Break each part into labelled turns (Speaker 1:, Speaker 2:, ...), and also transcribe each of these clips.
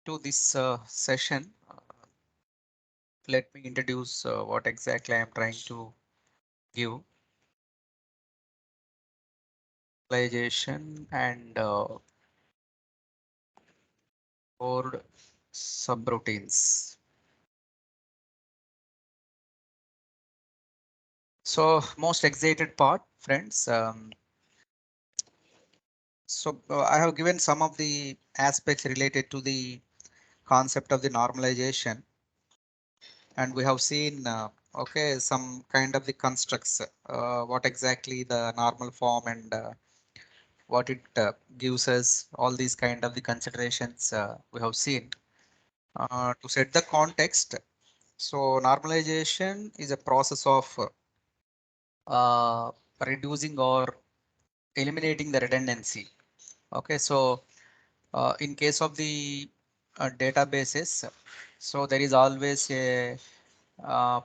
Speaker 1: To this session, let me introduce what exactly I am trying to give. Visualization and board subroutines. So most excited part, friends. I have given some of the aspects related to the concept of the normalization, and we have seen okay some kind of the constructs. What exactly the normal form and what it gives us, all these kind of the considerations we have seen to set the context. So normalization is a process of uh, reducing or eliminating the redundancy. Okay, so in case of the databases, so there is always a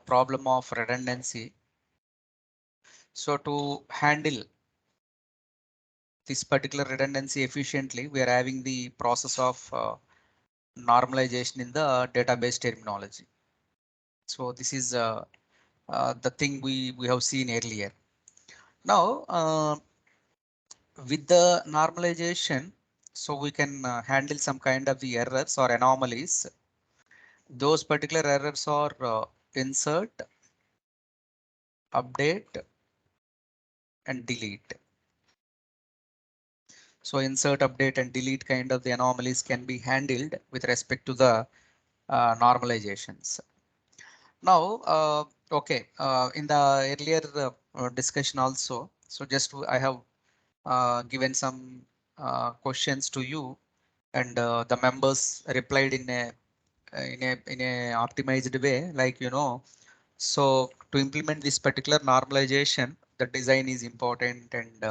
Speaker 1: problem of redundancy. So to handle this particular redundancy efficiently, we are having the process of normalization in the database terminology. So this is the thing we have seen earlier. Now with the normalization, so we can handle some kind of the errors or anomalies. Those particular errors are insert, update, and delete. So insert, update, and delete kind of the anomalies can be handled with respect to the normalizations. Now, okay, in the earlier discussion also, so just I have given some questions to you, and the members replied in a optimized way, like so to implement this particular normalization, the design is important, and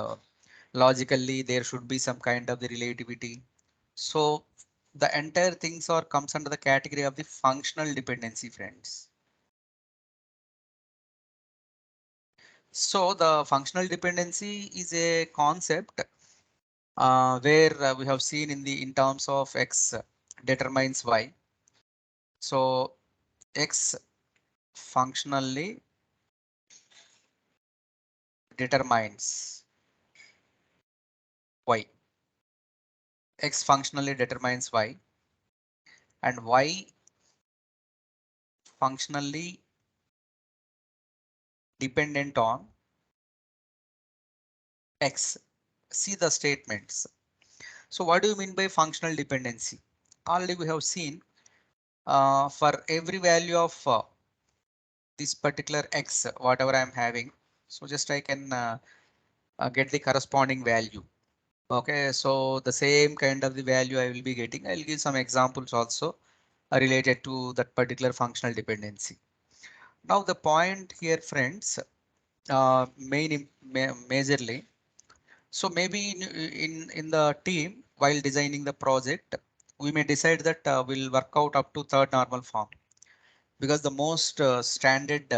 Speaker 1: logically there should be some kind of the relativity. So the entire things are comes under the category of the functional dependency, friends. So the functional dependency is a concept where we have seen in terms of x determines y. So x functionally determines y. X functionally determines y, and y functionally dependent on x. See the statements. So what do you mean by functional dependency? Already we have seen for every value of this particular x, whatever I am having. So just I can get the corresponding value. Okay, so the same kind of the value I will be getting. I'll give some examples also related to that particular functional dependency. Now the point here, friends, majorly. So maybe in the team while designing the project, we may decide that we'll work out up to third normal form, because the most standard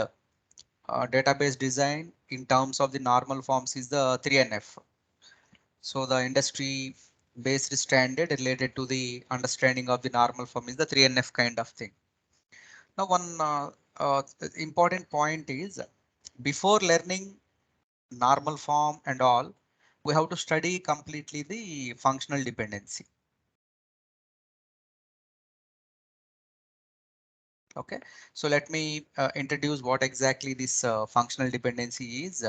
Speaker 1: database design in terms of the normal forms is the 3NF. So the industry based standard related to the understanding of the normal form is the 3NF kind of thing. Now one important point is, before learning normal form and all, we have to study completely the functional dependency. Okay, so let me introduce what exactly this functional dependency is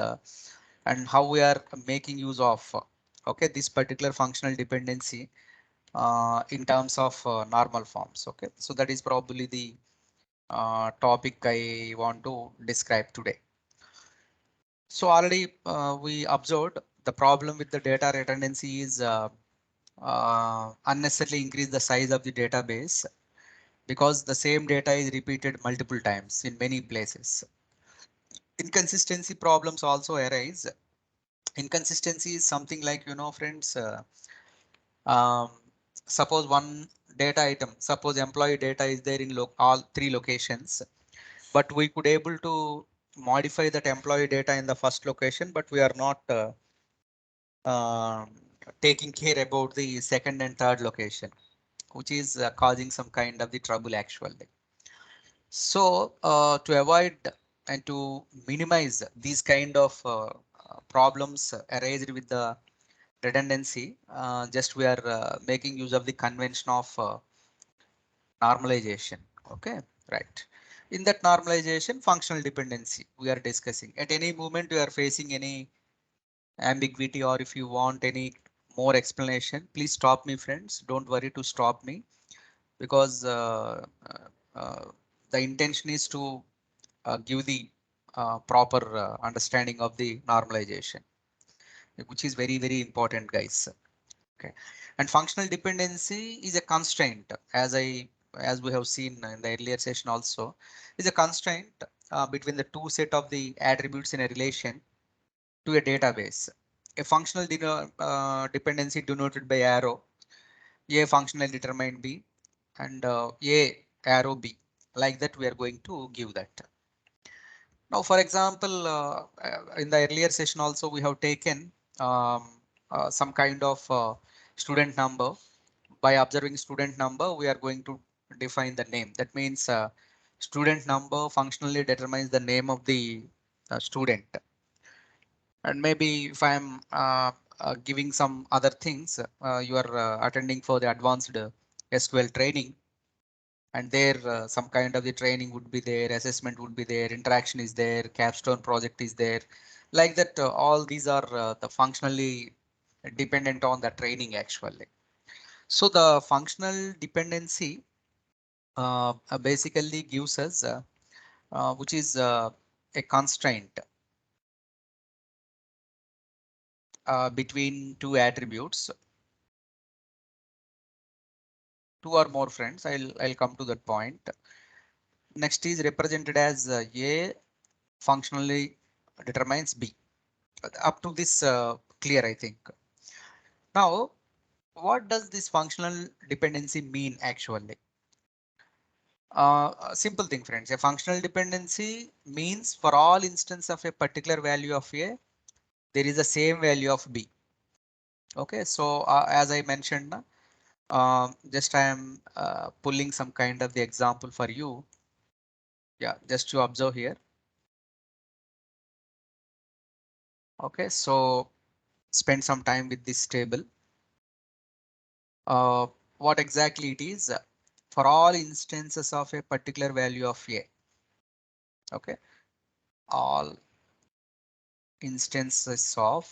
Speaker 1: and how we are making use of okay this particular functional dependency in terms of normal forms. Okay, so that is probably the topic I want to describe today. So already we observed the problem with the data redundancy is unnecessarily increase the size of the database, because the same data is repeated multiple times in many places. Inconsistency problems also arise. Inconsistency is something like, friends, um, suppose one data item, suppose employee data is there in all three locations, but we could able to modify that employee data in the first location, but we are not um taking care about the second and third location. which is causing some kind of the trouble actually. So to avoid and to minimize these kind of problems arised with the redundancy, just we are making use of the convention of normalization. Okay, right. In that normalization, functional dependency we are discussing. At any moment you are facing any ambiguity, or if you want any more explanation, please stop me, friends. Don't worry to stop me, because the intention is to give the proper understanding of the normalization, which is very, very important, guys. Okay, and functional dependency is a constraint, as we have seen in the earlier session also, is a constraint between the two set of the attributes in a relation to a database. A functional dependency denoted by arrow, A functional determined B, and A arrow B. Like that, we are going to give that. Now, for example, in the earlier session also, we have taken some kind of student number. By observing student number, we are going to define the name. That means student number functionally determines the name of the student. And maybe if I'm giving some other things, you are attending for the advanced SQL training, and there some kind of the training would be there, assessment would be there, interaction is there, capstone project is there, like that. All these are the functionally dependent on the training actually. So the functional dependency basically gives us which is a constraint between two attributes, two or more friends. I'll come to that point. Next is represented as A functionally determines B. Up to this clear, I think. Now, what does this functional dependency mean actually? A simple thing, friends. A functional dependency means for all instance of a particular value of A, there is the same value of B. Okay, so as I mentioned, just I am pulling some kind of the example for you. Yeah, just to observe here. Okay, so spend some time with this table. What exactly it is for all instances of a particular value of A. Okay, all instances of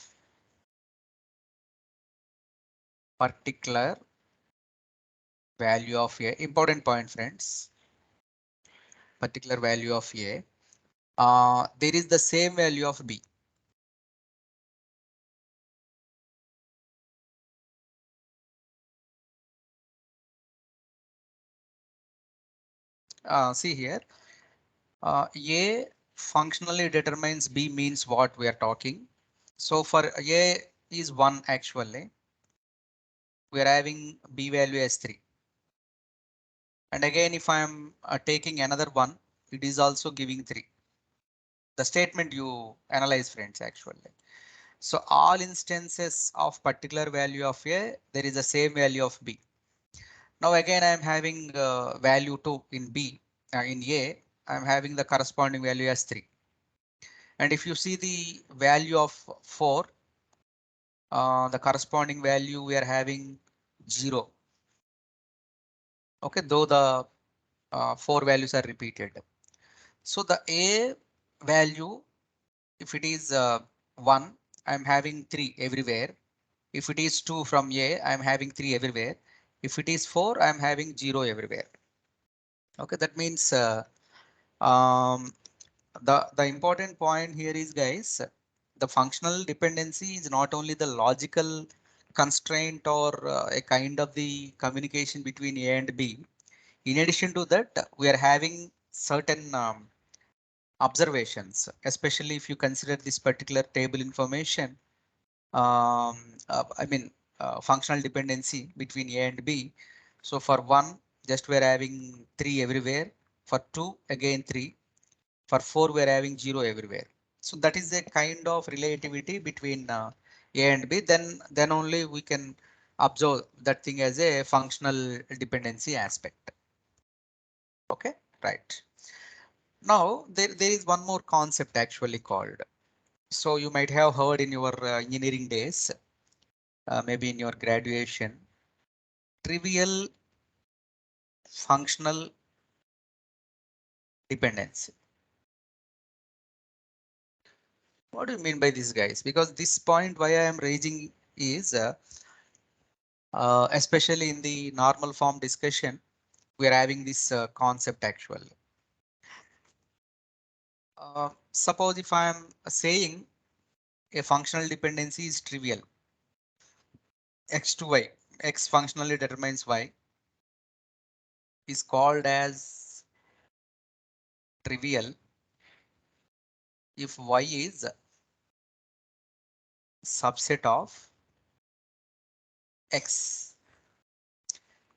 Speaker 1: particular value of A. Important point, friends. Particular value of A. There is the same value of B. See here. A functionally determines B means what we are talking. So for A is 1 actually. We are having B value as 3. And again, if I am taking another one, it is also giving 3. The statement you analyze, friends, actually. So all instances of particular value of A, there is the same value of B. Now again, I am having value 2 in B, in A, I am having the corresponding value as 3. And if you see the value of 4, the corresponding value we are having 0. Okay, though the 4 values are repeated. So the A value, if it is 1, I'm having 3 everywhere. If it is 2 from A, I'm having 3 everywhere. If it is 4, I'm having 0 everywhere. Okay, that means um, the important point here is, guys, the functional dependency is not only the logical constraint or a kind of the communication between A and B. In addition to that, we are having certain observations, especially if you consider this particular table information. I mean, functional dependency between A and B. So for 1, just we're having 3 everywhere. For 2, again 3. For 4, we're having 0 everywhere. So that is a kind of relativity between A and B. Then only we can observe that thing as a functional dependency aspect. Okay, right. Now there is one more concept actually called. So you might have heard in your engineering days, maybe in your graduation, trivial functional dependency. What do you mean by this, guys? Because this point why I am raising is especially in the normal form discussion, we are having this concept actually. Suppose if I am saying a functional dependency is trivial, x to y, x functionally determines y, is called as trivial if y is subset of x.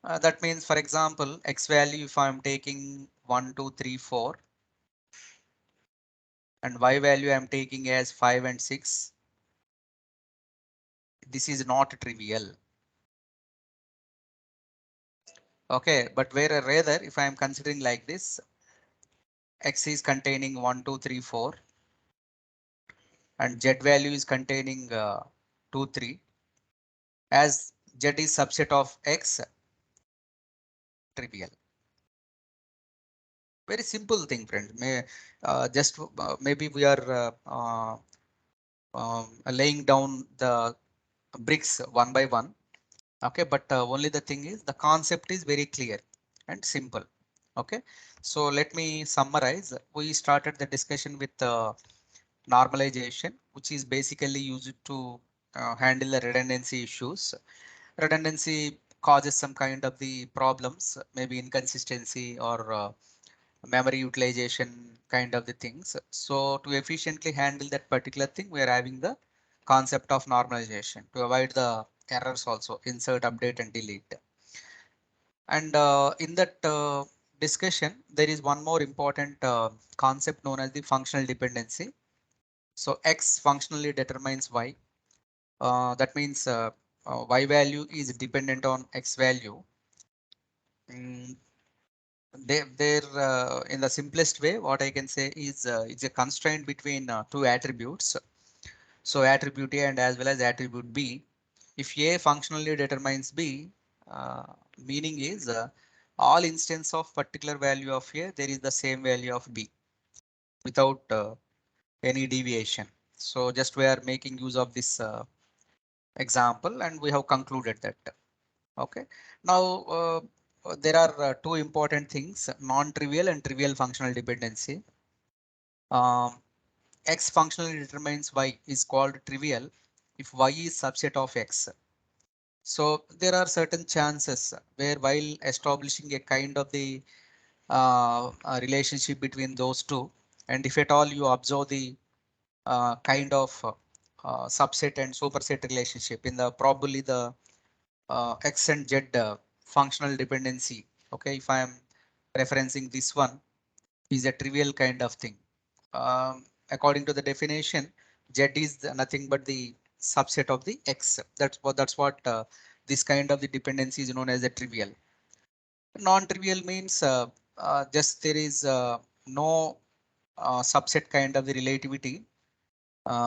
Speaker 1: That means, for example, x value, if I'm taking 1, 2, 3, 4, and y value I'm taking as 5 and 6, this is not trivial. Okay, but where rather if I am considering like this, x is containing 1, 2, 3, 4, and z value is containing 2, 3, as z is subset of x, trivial. Very simple thing, friend. Just maybe we are laying down the bricks one by one. Okay, but only the thing is the concept is very clear and simple. Okay, so let me summarize. We started the discussion with normalization, which is basically used to handle the redundancy issues. Redundancy causes some kind of the problems, maybe inconsistency or memory utilization kind of the things. So to efficiently handle that particular thing, we are having the concept of normalization to avoid the errors also, insert, update and delete. And in that discussion, there is one more important concept known as the functional dependency. So X functionally determines Y. That means Y value is dependent on X value. Mm, in the simplest way, what I can say is it's a constraint between two attributes. So attribute A and as well as attribute B. If A functionally determines B, meaning is all instance of particular value of A, there is the same value of B without any deviation. So just we are making use of this example and we have concluded that. Okay. Now there are two important things, non-trivial and trivial functional dependency. Um, X functionally determines Y is called trivial if Y is subset of X. So there are certain chances where while establishing a kind of the a relationship between those two, and if at all you observe the kind of subset and superset relationship in the probably the X and Z functional dependency. Okay, if I am referencing this one is a trivial kind of thing. According to the definition, Z is nothing but the subset of the X. That's what this kind of the dependency is known as a trivial. Non-trivial means just there is no subset kind of the relativity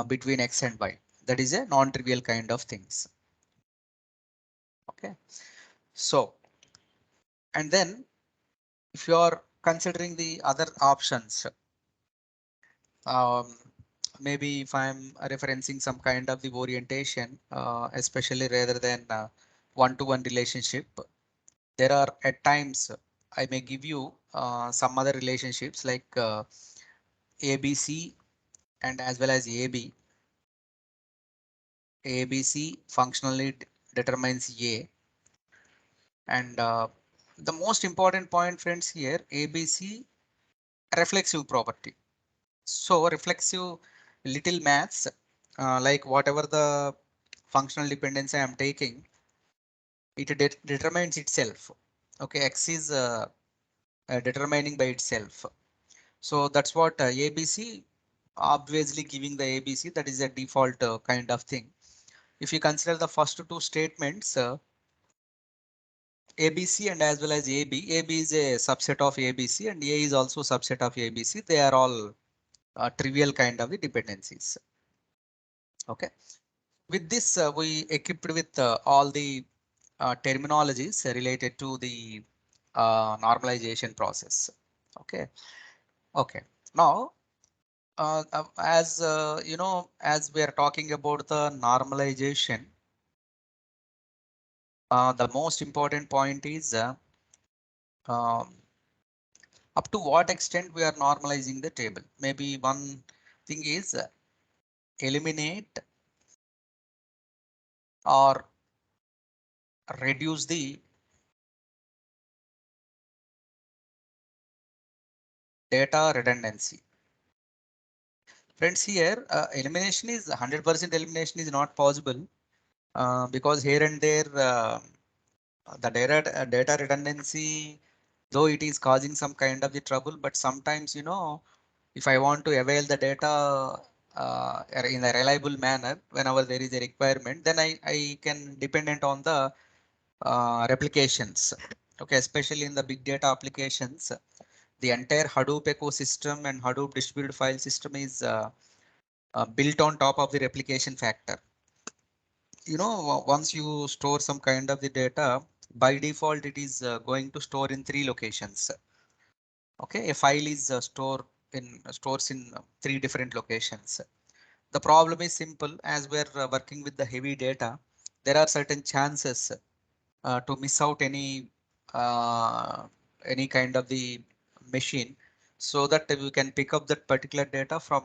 Speaker 1: between X and Y. That is a non-trivial kind of things. Okay, so and then if you are considering the other options, um, maybe if I'm referencing some kind of the orientation, especially rather than one-to-one relationship, there are at times I may give you some other relationships like ABC and as well as AB. ABC functionally determines A, and the most important point, friends, here ABC reflexive property. So reflexive little maths, like whatever the functional dependency I'm taking, it determines itself. Okay, X is determining by itself. So that's what ABC obviously giving the ABC, that is a default kind of thing. if you consider the first two statements, ABC and as well as AB. AB is a subset of ABC and A is also subset of ABC. They are all trivial kind of the dependencies. Okay. With this, we equipped with all the terminologies related to the normalization process. Okay. Okay. Now, as you know, as we are talking about the normalization, the most important point is um, up to what extent we are normalizing the table. Maybe one thing is eliminate or reduce the data redundancy. Friends, here elimination is 100% elimination is not possible because here and there the data redundancy, though it is causing some kind of the trouble, but sometimes, you know, if I want to avail the data in a reliable manner, whenever there is a requirement, then I can dependent on the replications. Okay, especially in the big data applications, the entire Hadoop ecosystem and Hadoop distributed file system is built on top of the replication factor. You know, once you store some kind of the data, by default, it is going to store in 3 locations. Okay, a file is stores in 3 different locations. The problem is simple. As we're working with the heavy data, there are certain chances to miss out uh, any kind of the machine, so that we can pick up that particular data from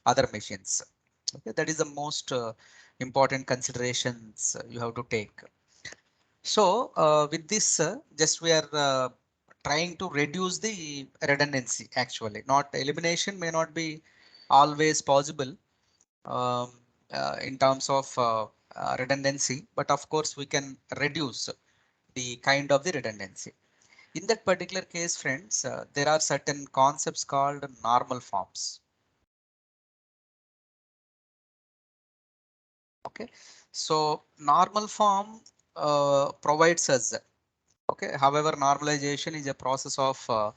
Speaker 1: other machines. Okay, that is the most important considerations you have to take. So with this, just we are trying to reduce the redundancy. Actually, not elimination may not be always possible um, in terms of redundancy, but of course we can reduce the kind of the redundancy. In that particular case, friends, there are certain concepts called normal forms. Okay, so normal form provides us. Okay, however, normalization is a process of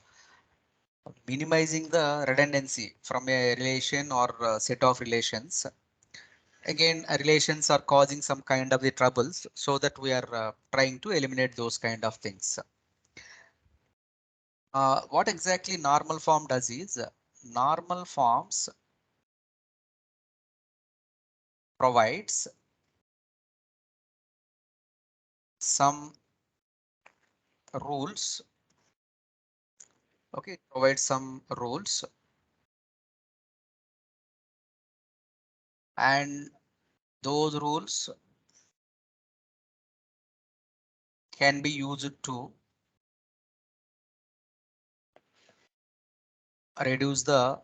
Speaker 1: minimizing the redundancy from a relation or set of relations. Again, relations are causing some kind of the troubles, so that we are trying to eliminate those kind of things. What exactly normal form does is normal forms provides some rules. Okay, provides some rules, and those rules can be used to reduce the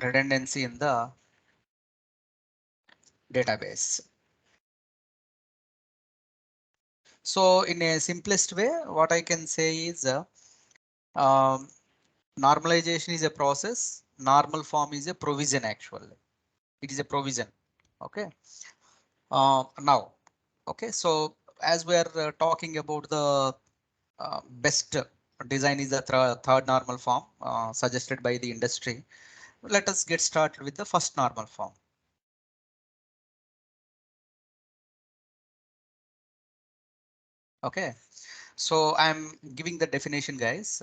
Speaker 1: redundancy in the database. So in a simplest way, what I can say is um, normalization is a process. Normal form is a provision actually. It is a provision. Okay. Now, okay. So as we are talking about the best design is the third normal form suggested by the industry. Let us get started with the first normal form. Okay. So I'm giving the definition, guys.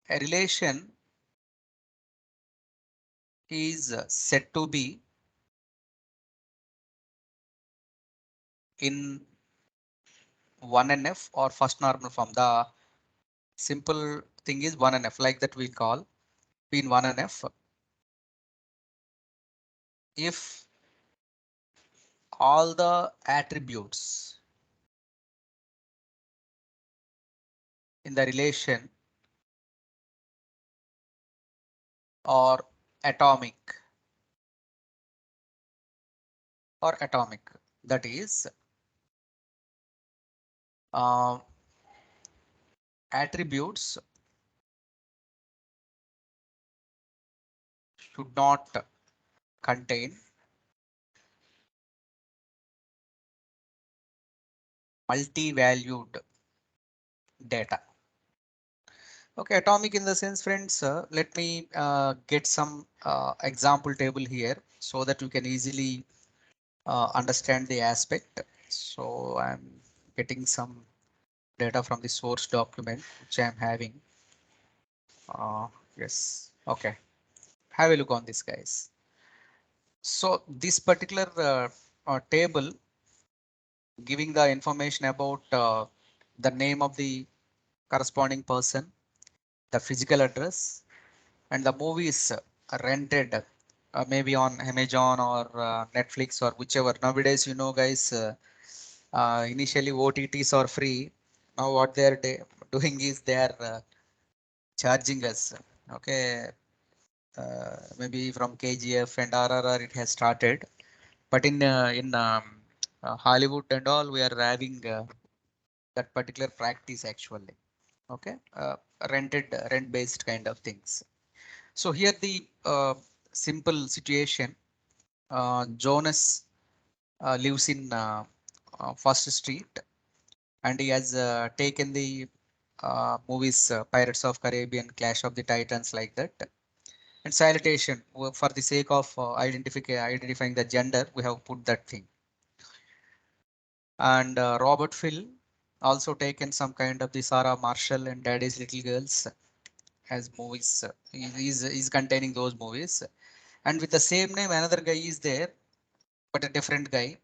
Speaker 1: A relation is said to be in 1NF or first normal form. The simple thing is 1NF, like that we call in 1NF if all the attributes in the relation are atomic or atomic. That is uh, attributes should not contain multi-valued data. Okay, atomic in the sense, friends, let me get some example table here so that you can easily understand the aspect. So I'm getting some data from the source document which I'm having. Yes, okay. Have a look on this, guys. So this particular table giving the information about the name of the corresponding person, the physical address, and the movies rented maybe on Amazon or Netflix or whichever. Nowadays, you know, guys, initially OTTs are free. Now what they're doing is they are charging us. Okay, maybe from KGF and RRR it has started, but in Hollywood and all, we are having that particular practice actually. Okay, rent based kind of things. So here the simple situation. Jonas lives in First Street, and he has taken the movies Pirates of Caribbean, Clash of the Titans, like that. And salutation, for the sake of identifying the gender, we have put that thing. And Robert Phil also taken some kind of the Sarah Marshall and Daddy's Little Girls as movies. He's containing those movies. And with the same name, another guy is there, but a different guy.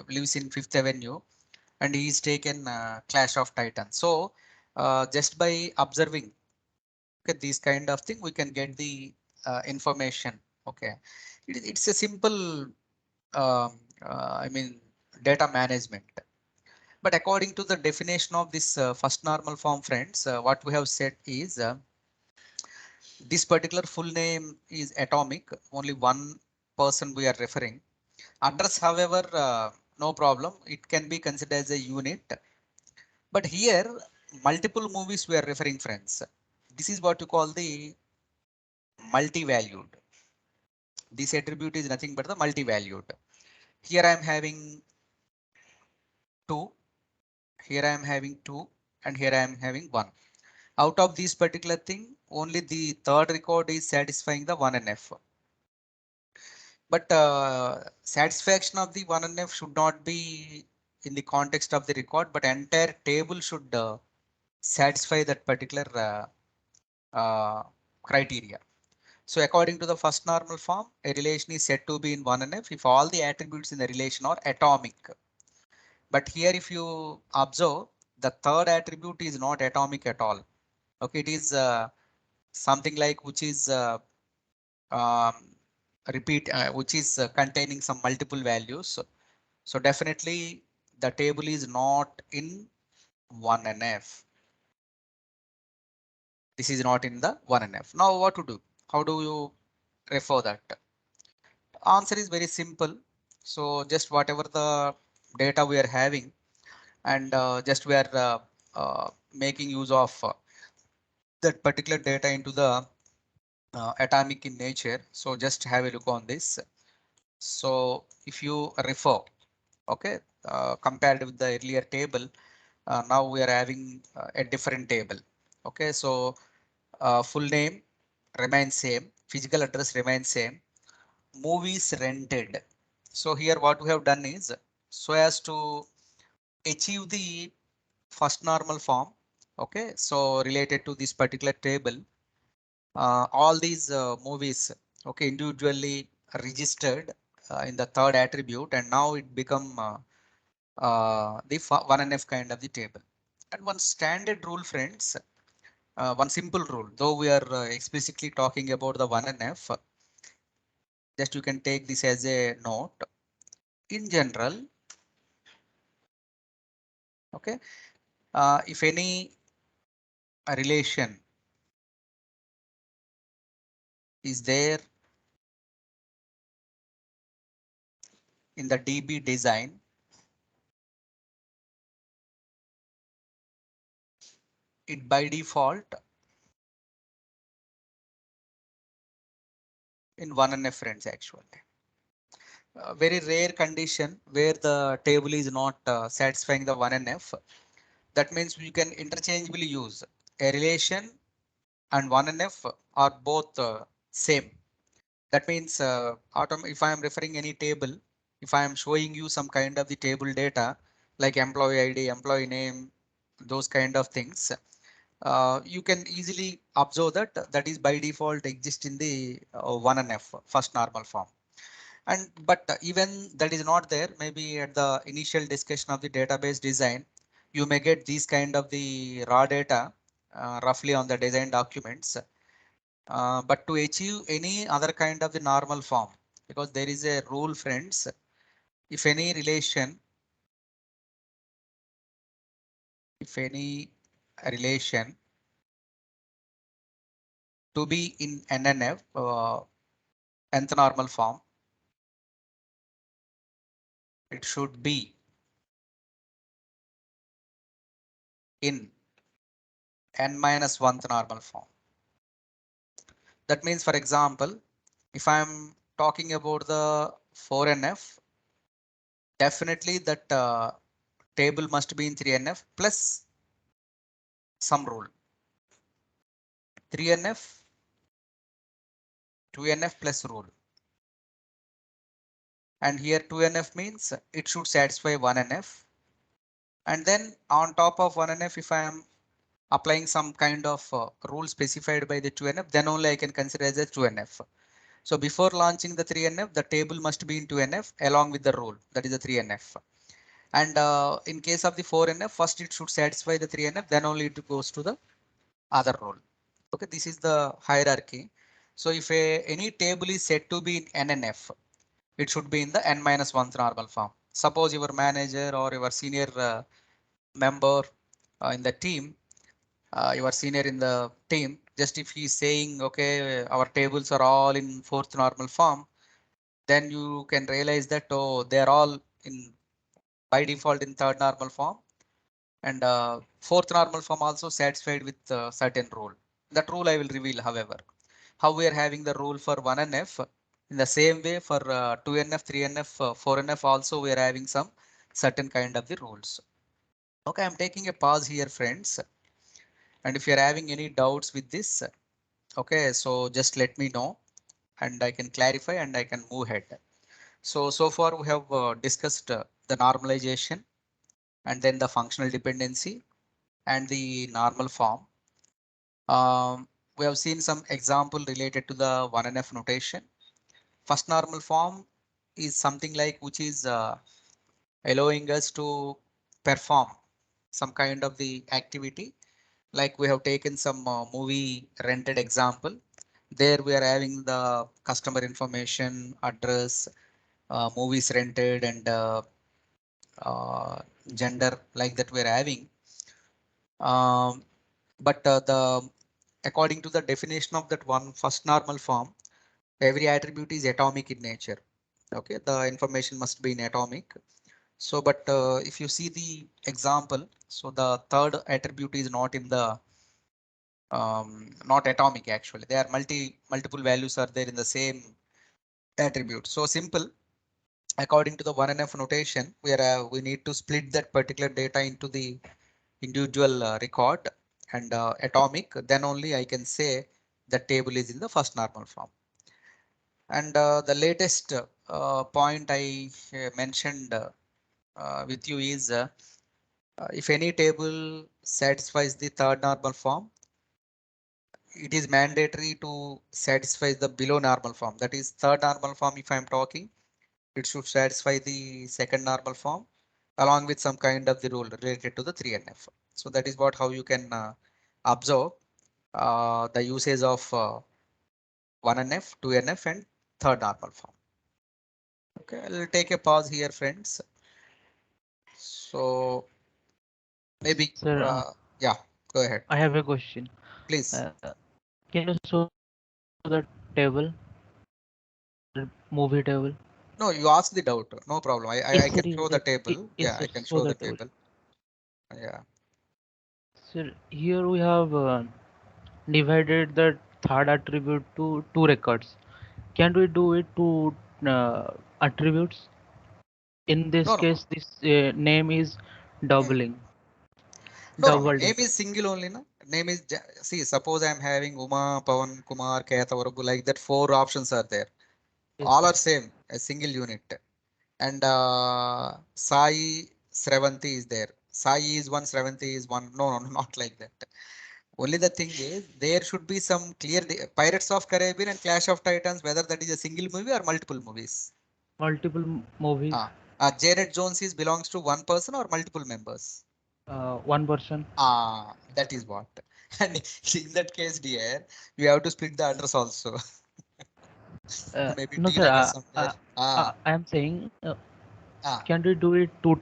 Speaker 1: Lives in Fifth Avenue, and he's taken Clash of Titans. So just by observing, okay, these kind of thing, we can get the information. Okay, it's a simple, I mean, data management. But according to the definition of this first normal form, friends, what we have said is this particular full name is atomic. Only one person we are referring. Address, however, no problem. It can be considered as a unit. But here, multiple movies we are referring, friends. This is what you call the multi-valued. This attribute is nothing but the multi-valued. Here I am having two. Here I am having two, and here I am having one. Out of this particular thing, only the third record is satisfying the 1NF. But satisfaction of the 1NF should not be in the context of the record, but entire table should satisfy that particular criteria. So according to the first normal form, a relation is said to be in 1NF if all the attributes in the relation are atomic. But here, if you observe, the third attribute is not atomic at all. Okay, it is something like which is um, which is containing some multiple values. So definitely the table is not in 1NF. This is not in the 1NF. Now what to do? How do you refer that? Answer is very simple. So just whatever the data we are having, and just we are making use of that particular data into the atomic in nature. So just have a look on this. So if you refer, okay, compared with the earlier table, now we are having a different table. Okay, so full name remains same, physical address remains same, movies rented. So here what we have done is, so as to achieve the first normal form, okay, so related to this particular table, all these movies, okay, individually registered in the third attribute, and now it become the 1NF kind of the table. And one standard rule, friends, one simple rule, though we are explicitly talking about the 1NF, just you can take this as a note. In general, okay, if any relation is there in the DB design, it by default in 1NF friends actually. Very rare condition where the table is not satisfying the 1NF. That means we can interchangeably use a relation and 1NF are both same. That means if I am referring any table, if I am showing you some kind of the table data like employee ID, employee name, those kind of things, you can easily observe that that is by default exist in the 1NF first normal form. And but even that is not there, maybe at the initial discussion of the database design, you may get these kind of the raw data roughly on the design documents. But to achieve any other kind of the normal form, because there is a rule friends, if any relation, if any relation to be in NNF, nth normal form, it should be in n minus 1th normal form. That means, for example, if I'm talking about the 4NF, definitely that table must be in 3NF plus some rule. 3NF, 2NF plus rule. And here 2NF means it should satisfy 1NF. And then on top of 1NF, if I am applying some kind of rule specified by the 2NF, then only I can consider as a 2NF. So before launching the 3NF, the table must be in 2NF along with the rule, that is the 3NF. And in case of the 4NF, first it should satisfy the 3NF, then only it goes to the other rule. Okay, this is the hierarchy. So if any table is said to be in NNF, it should be in the n minus 1th normal form. Suppose your manager or your senior member in the team, your senior in the team, just if he is saying, okay, our tables are all in 4th normal form, then you can realize that, oh, they are all in by default in 3rd normal form, and 4th normal form also satisfied with certain rule. That rule I will reveal, however. How we are having the rule for 1NF, in the same way for 2NF, 3NF, 4NF also we are having some certain kind of the rules. Okay, I'm taking a pause here, friends. And if you're having any doubts with this, okay, so just let me know and I can clarify and I can move ahead. So far we have discussed the normalization and then the functional dependency and the normal form. We have seen some example related to the 1NF notation. First normal form is something like which is allowing us to perform some kind of the activity. Like we have taken some movie rented example. There we are having the customer information, address, movies rented, and uh, gender like that we're having. But the according to the definition of that one first normal form, every attribute is atomic in nature. Okay, the information must be in atomic. So, but if you see the example, so the third attribute is not in the not atomic actually. They are multiple values are there in the same attribute. So simple. According to the 1NF notation, we need to split that particular data into the individual record and atomic. Then only I can say the table is in the first normal form. And the latest point I mentioned with you is if any table satisfies the third normal form, it is mandatory to satisfy the below normal form. That is third normal form. If I'm talking, it should satisfy the second normal form along with some kind of the rule related to the 3NF. So that is what how you can observe the usage of 1NF, 2NF and third normal form. Okay, I'll take a pause here, friends. So maybe,
Speaker 2: Sir,
Speaker 1: yeah, go ahead,
Speaker 2: I have a question.
Speaker 1: please.
Speaker 2: Can you show the table, the movie table?
Speaker 1: No, you ask the doubt. No problem. I
Speaker 2: Yes, sir.
Speaker 1: can show the table.
Speaker 2: Yes,
Speaker 1: Yeah,
Speaker 2: sir.
Speaker 1: I can
Speaker 2: Show
Speaker 1: show
Speaker 2: the
Speaker 1: the
Speaker 2: table.
Speaker 1: table. Yeah.
Speaker 2: Sir, here we have divided the third attribute to two records. Can we do it to attributes? In this
Speaker 1: No, no, no.
Speaker 2: case, this name is
Speaker 1: Hmm.
Speaker 2: doubling,
Speaker 1: No, no, no.
Speaker 2: doubled
Speaker 1: Name
Speaker 2: into.
Speaker 1: is single only, na? Name is, see, suppose I'm having Uma, Pawan, Kumar, Ketavaru, like that, four options are there.
Speaker 2: Yes,
Speaker 1: All
Speaker 2: sir.
Speaker 1: are same, a single unit. And Sai Sravanti is there. Sai is one, Sravanti is one. No, no, not like that. Only the thing is, there should be some clear Pirates of Caribbean and Clash of Titans, whether that is a single movie or multiple movies.
Speaker 2: Multiple movies,
Speaker 1: Janet Jones is belongs to one person or multiple members.
Speaker 2: one person.
Speaker 1: That is what. And in that case, dear, you have to split the address also. Maybe
Speaker 2: No,
Speaker 1: D
Speaker 2: sir.
Speaker 1: letter somewhere.
Speaker 2: I am saying,
Speaker 1: Ah.
Speaker 2: can we do it two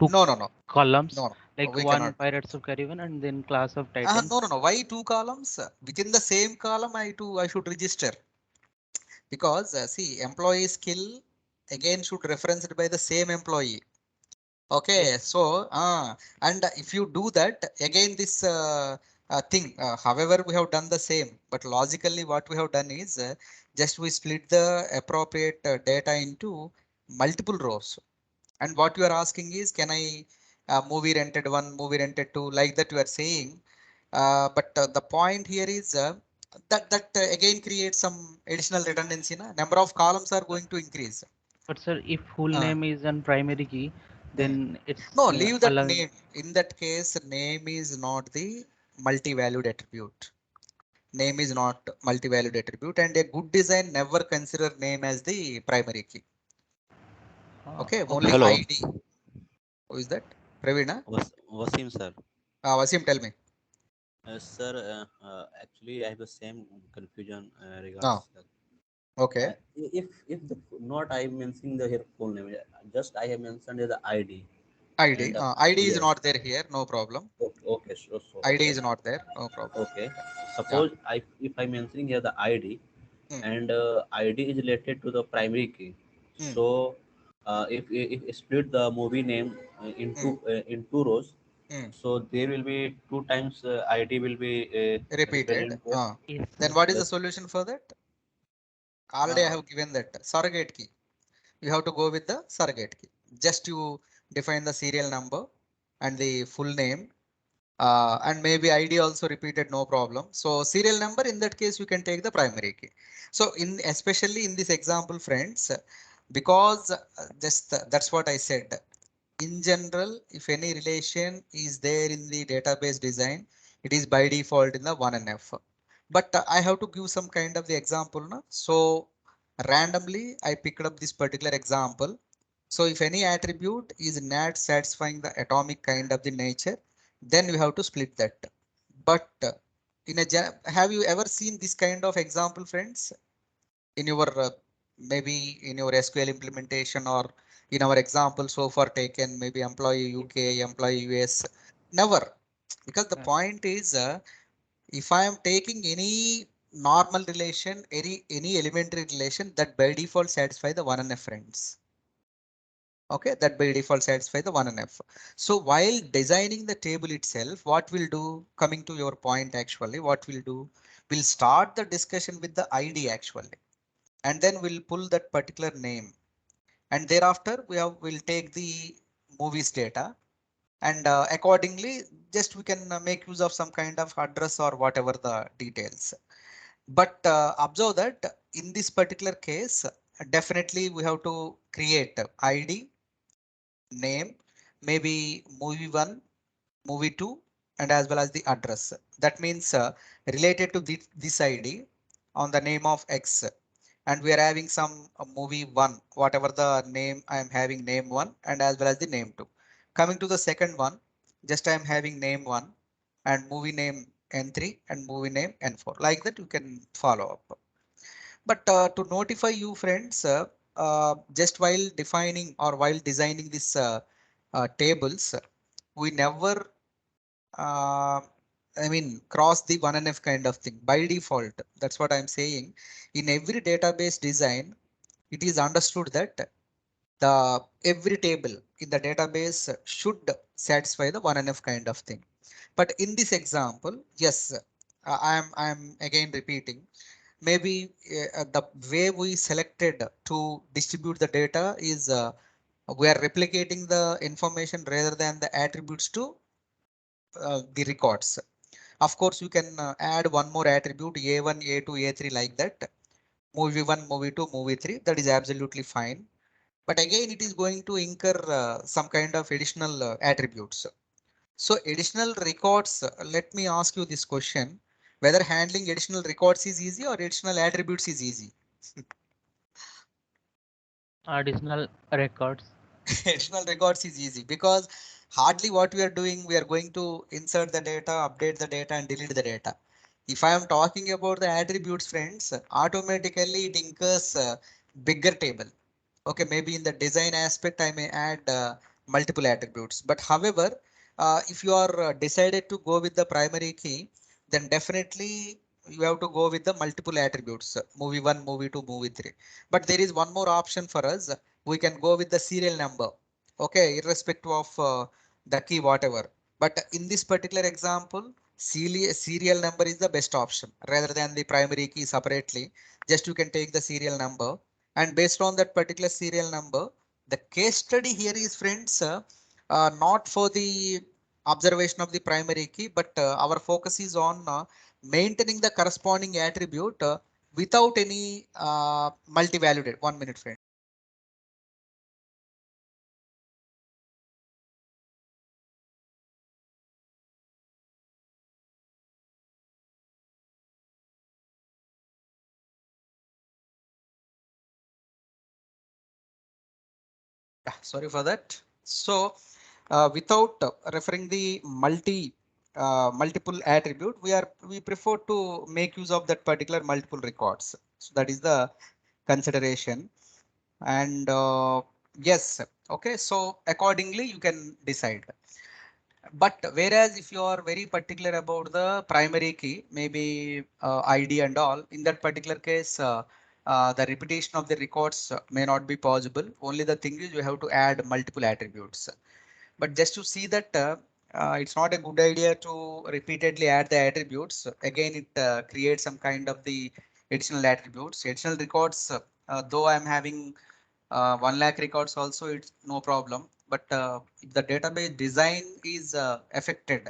Speaker 1: No, no, no,
Speaker 2: columns,
Speaker 1: no, no.
Speaker 2: like
Speaker 1: We
Speaker 2: one
Speaker 1: cannot.
Speaker 2: Pirates of Caribbean and then Class of
Speaker 1: No,
Speaker 2: Titans?
Speaker 1: no, no. Why two columns? Within the same column, I should register because see, employee skill again should referenced by the same employee.
Speaker 2: Yes.
Speaker 1: Okay, so and if you do that again, this thing, however, we have done the same, but logically, what we have done is just we split the appropriate data into multiple rows. And what you are asking is, can I movie rented one, movie rented two, like that you are saying. But the point here is that again creates some additional redundancy. Na? Number of columns are going to increase.
Speaker 2: But sir, if full
Speaker 1: Uh,
Speaker 2: name is an primary key,
Speaker 1: hmm.
Speaker 2: then it's
Speaker 1: No, leave that
Speaker 2: allowing.
Speaker 1: name. In that case, name is not the multi-valued attribute. Name is not multi-valued attribute, and a good design never consider name as the primary key. Okay, only
Speaker 2: Okay.
Speaker 3: Hello,
Speaker 1: ID. Who is that? Pravina?
Speaker 3: Wasim sir.
Speaker 1: Wasim, tell me.
Speaker 3: Sir, actually, I have the same confusion
Speaker 1: No.
Speaker 3: regards that.
Speaker 1: Okay.
Speaker 3: If the not I mentioning the here full name, just I have mentioned the ID
Speaker 1: ID.
Speaker 3: and
Speaker 1: ID is
Speaker 3: yes,
Speaker 1: not there here. No problem.
Speaker 3: okay, okay, so
Speaker 1: ID
Speaker 3: okay,
Speaker 1: is not there. No problem.
Speaker 3: okay.
Speaker 1: Yeah.
Speaker 3: Suppose I if I mentioning here the ID
Speaker 1: Hmm.
Speaker 3: and ID is related to the primary key,
Speaker 1: Hmm.
Speaker 3: so if split the movie name
Speaker 1: Hmm.
Speaker 3: in two rows,
Speaker 1: Hmm.
Speaker 3: so there will be two times ID will be
Speaker 1: Repeated.
Speaker 3: represented.
Speaker 2: Yes,
Speaker 1: Then
Speaker 2: sir.
Speaker 1: what is the
Speaker 3: Plus,
Speaker 1: solution for that? Already I
Speaker 3: uh,
Speaker 1: have given that surrogate key. You have to go with the surrogate key. Just you define the serial number and the full name. And maybe ID also repeated, no problem. So serial number, in that case, you can take the primary key. So in especially in this example, friends, because just that's what I said. In general, if any relation is there in the database design, it is by default in the 1NF. But I have to give some kind of the example. No? So randomly, I picked up this particular example. So if any attribute is not satisfying the atomic kind of the nature, then we have to split that. But have you ever seen this kind of example, friends? In your maybe in your SQL implementation or in our example so far taken, maybe employee
Speaker 2: Yes, sir.
Speaker 1: UK, employee US, never. Because the
Speaker 2: Uh,
Speaker 1: point is, if I am taking any normal relation, any elementary relation, that by default satisfy the 1NF, friends. Okay, that by default satisfy the 1NF. So while designing the table itself, what we'll do, coming to your point actually, what we'll do, we'll start the discussion with the ID actually, and then we'll pull that particular name, and thereafter we'll take the movies data, and accordingly just we can make use of some kind of address or whatever the details. But observe that in this particular case, definitely we have to create ID, name, maybe movie one, movie two, and as well as the address. That means related to this ID on the name of X, and we are having some movie one, whatever the name I am having, name one, and as well as the name two. Coming to the second one, just I am having name one and movie name N3 and movie name N4. Like that you can follow up. But to notify you friends, just while defining or while designing this tables, we never uh, I mean, cross the 1NF kind of thing by default. That's what I'm saying. In every database design, it is understood that the every table in the database should satisfy the 1NF kind of thing. But in this example, yes, I'm again repeating. maybe the way we selected to distribute the data is we are replicating the information rather than the attributes to the records. Of course, you can add one more attribute A1, A2, A3 like that. Movie 1, movie 2, movie 3. That is absolutely fine. But again, it is going to incur some kind of additional attributes. So additional records, let me ask you this question, whether handling additional records is easy or additional attributes is easy.
Speaker 2: Additional records.
Speaker 1: Additional records is easy because hardly what we are doing, we are going to insert the data, update the data and delete the data. If I am talking about the attributes, friends, automatically it incurs bigger table. Okay, maybe in the design aspect, I may add multiple attributes. But however, if you are decided to go with the primary key, then definitely you have to go with the multiple attributes, movie 1, movie 2, movie 3. But there is one more option for us. We can go with the serial number. Okay, irrespective of the key, whatever. But in this particular example, serial number is the best option rather than the primary key separately. Just you can take the serial number, and based on that particular serial number, the case study here is, friends, not for the observation of the primary key, but our focus is on maintaining the corresponding attribute without any multi-valued. 1 minute, friend. Sorry for that. So without referring the multiple attribute, we prefer to make use of that particular multiple records. So that is the consideration. And yes, okay. So accordingly, you can decide. But whereas if you are very particular about the primary key, maybe ID and all, in that particular case, the repetition of the records may not be possible. Only the thing is you have to add multiple attributes. But just to see that it's not a good idea to repeatedly add the attributes. Again, it creates some kind of the additional attributes, additional records. Though I'm having 1 lakh records also, it's no problem. But if the database design is affected,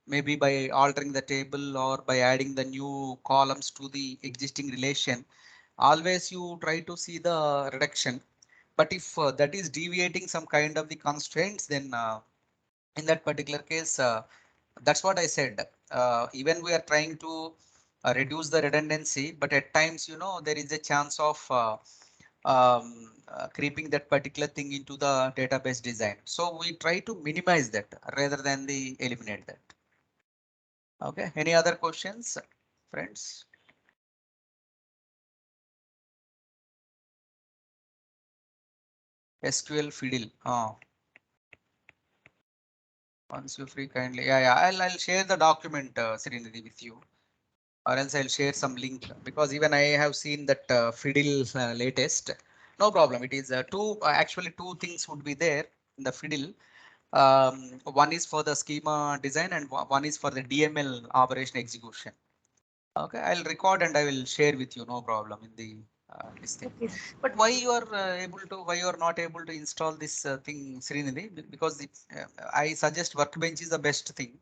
Speaker 1: maybe by altering the table or by adding the new columns to the existing relation, always you try to see the reduction. But if that is deviating some kind of the constraints, then in that particular case, that's what I said. Even we are trying to reduce the redundancy, but at times, there is a chance of creeping that particular thing into the database design. So we try to minimize that rather than the eliminate that. Okay. Any other questions, friends? SQL fiddle. Once you free, kindly. Yeah. I'll share the document, Srinidhi, with you, or else I'll share some link, because even I have seen that fiddle latest. No problem. It is actually two things would be there in the fiddle. One is for the schema design and one is for the DML operation execution. Okay, I'll record and I will share with you. No problem in the this thing.
Speaker 4: Okay.
Speaker 1: But why you are why you are not able to install this thing, Srinidhi? Because I suggest Workbench is the best thing.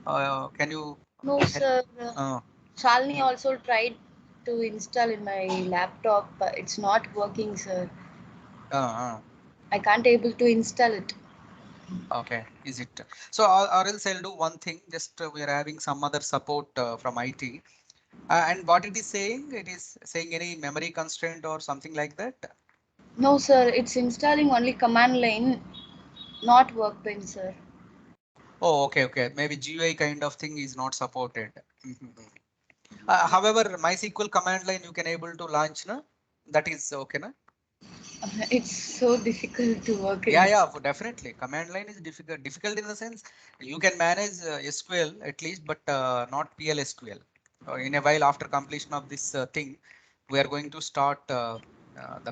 Speaker 1: Can you
Speaker 4: No,
Speaker 1: help?
Speaker 4: sir.
Speaker 1: Uh,
Speaker 4: Shalini
Speaker 1: mm,
Speaker 4: also tried to install in my laptop, but it's not working, sir.
Speaker 1: uh, uh,
Speaker 4: I can't able to install it.
Speaker 1: okay, is it? So or else I'll do one thing. Just we are having some other support from IT. And what it is saying any memory constraint or something like that.
Speaker 4: No, sir. It's installing only command line, not workbench, sir.
Speaker 1: Oh, okay. Maybe GUI kind of thing is not supported. Mhm.
Speaker 4: Yeah.
Speaker 1: However, MySQL command line you can able to launch, na? That is okay, na?
Speaker 4: It's so difficult to work in.
Speaker 1: Yeah, definitely. Command line is difficult. Difficult in the sense you can manage SQL at least, but not PLSQL. In a while after completion of this thing, we are going to start the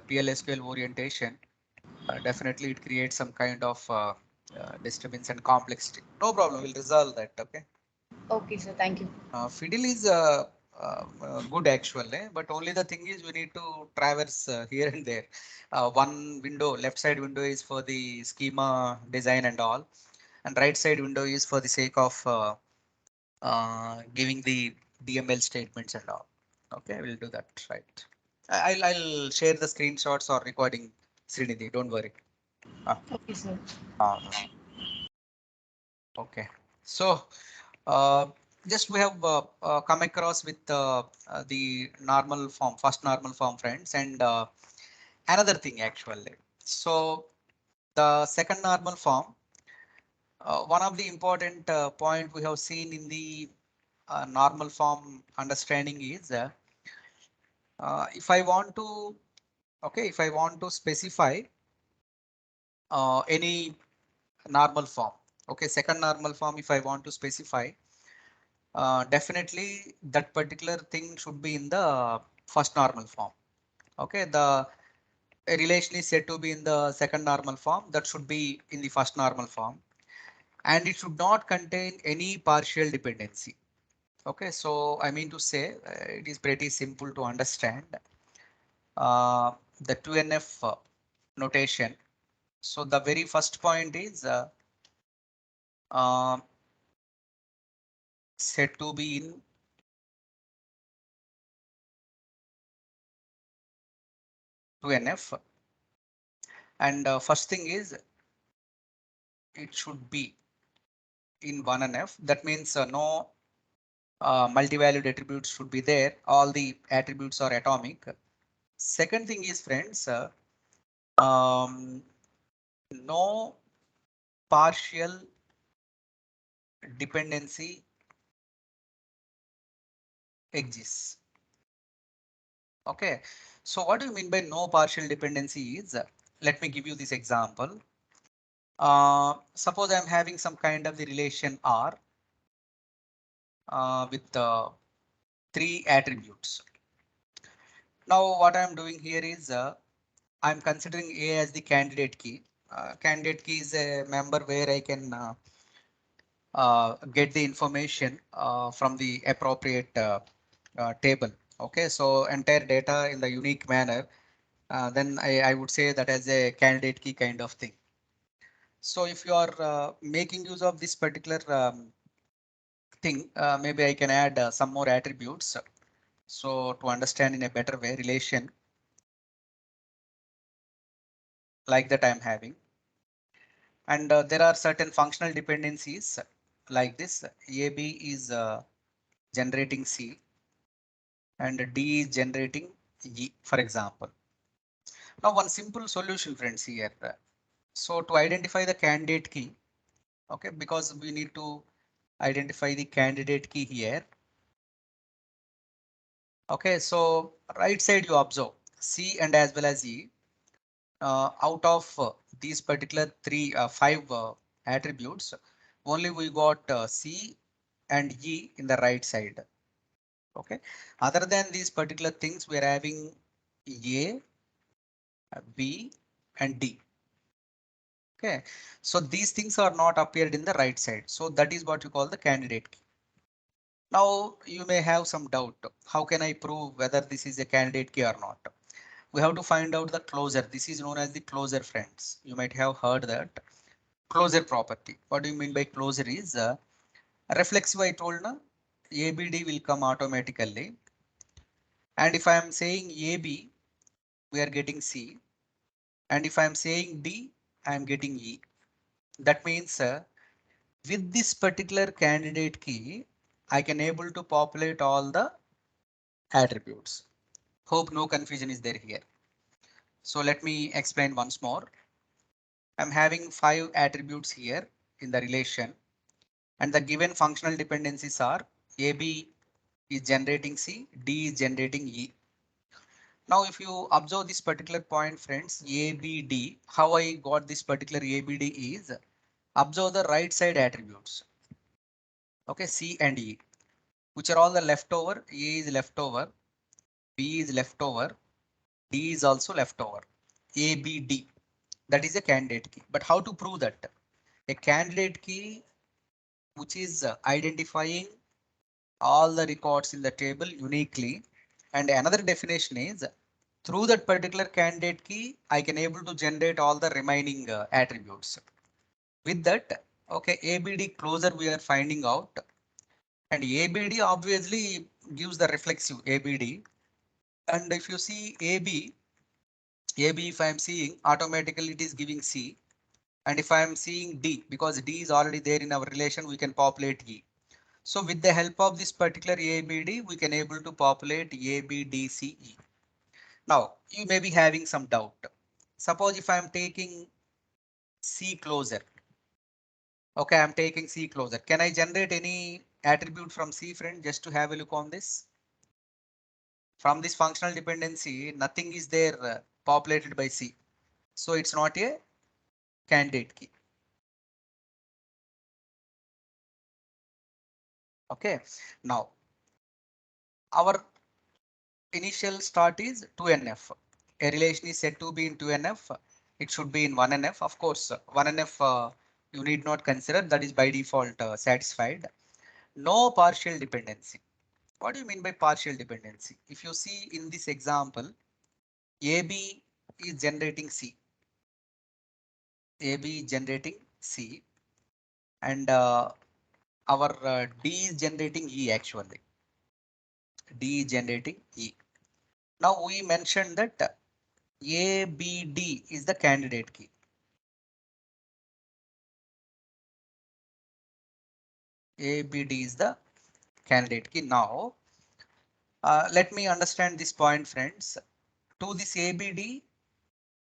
Speaker 1: PLSQL orientation. Definitely it creates some kind of disturbance and complexity. No problem, we'll resolve that. Okay.
Speaker 4: Okay, sir. Thank you.
Speaker 1: Fiddle is good actually, but only the thing is we need to traverse here and there. One window, left side window is for the schema design and all, and right side window is for the sake of giving the DML statements and all. Okay, we'll do that, right. I'll share the screenshots or recording, Srinidhi, don't worry.
Speaker 4: Okay, sir.
Speaker 1: Uh, okay, so uh, just we have come across with the normal form, first normal form, friends, and another thing actually. So the second normal form, one of the important point we have seen in the normal form understanding is if I want to, okay, if I want to specify any normal form, okay, second normal form, if I want to specify, definitely that particular thing should be in the first normal form. Okay, the a relation is said to be in the second normal form, that should be in the first normal form, and it should not contain any partial dependency. Okay, so I mean to say it is pretty simple to understand the 2NF notation. So the very first point is uh, said to be in to NF, and first thing is it should be in 1NF. That means no multi-valued attributes should be there. All the attributes are atomic. Second thing is, friends, no partial dependency exists. Okay, so what do you mean by no partial dependency is? Let me give you this example. Suppose I'm having some kind of the relation R with three attributes. Now what I'm doing here is I'm considering A as the candidate key. Candidate key is a member where I can get the information from the appropriate table. Okay, so entire data in the unique manner. Then I would say that as a candidate key kind of thing. So if you are making use of this particular thing, maybe I can add some more attributes. So to understand in a better way relation like that I'm having. And there are certain functional dependencies like this. AB is generating C and D is generating E, for example. Now one simple solution, friends, here. So to identify the candidate key, okay, because we need to identify the candidate key here. Okay, so right side you observe C and as well as E. Out of these particular five attributes, only we got C and E in the right side. Okay, other than these particular things, we are having A, B, and D. Okay, so these things are not appeared in the right side. So that is what you call the candidate key. Now you may have some doubt. How can I prove whether this is a candidate key or not? We have to find out the closure. This is known as the closure, friends. You might have heard that closure property. What do you mean by closure is reflexive. I told na ABD will come automatically. And if I am saying AB, we are getting C. And if I am saying D, I am getting E. That means with this particular candidate key, I can able to populate all the attributes. Hope no confusion is there here. So let me explain once more. I'm having five attributes here in the relation, and the given functional dependencies are AB is generating C, D is generating E. Now, if you observe this particular point, friends, ABD, how I got this particular ABD is observe the right side attributes. Okay, C and E, which are all the leftover. A is leftover, B is leftover, D is also leftover. ABD, that is a candidate key. But how to prove that? A candidate key which is identifying all the records in the table uniquely. And another definition is through that particular candidate key, I can able to generate all the remaining attributes. With that, okay, ABD closer we are finding out, and ABD obviously gives the reflexive ABD. And if you see AB if I am seeing automatically it is giving C. And if I am seeing D, because D is already there in our relation, we can populate E. So with the help of this particular ABD, we can able to populate ABDCE. Now you may be having some doubt. Suppose if I am taking C closer. Okay, I'm taking C closer. Can I generate any attribute from C, friend? Just to have a look on this. From this functional dependency, nothing is there populated by C. So it's not a candidate key. Okay, now our initial start is 2NF. A relation is said to be in 2NF. It should be in 1NF. Of course, 1NF you need not consider, that is by default satisfied. No partial dependency. What do you mean by partial dependency? If you see in this example, AB is generating C. AB is generating C, and our D is generating E actually. D is generating E. Now we mentioned that ABD is the candidate key. ABD is the candidate key. Now let me understand this point, friends. To this ABD,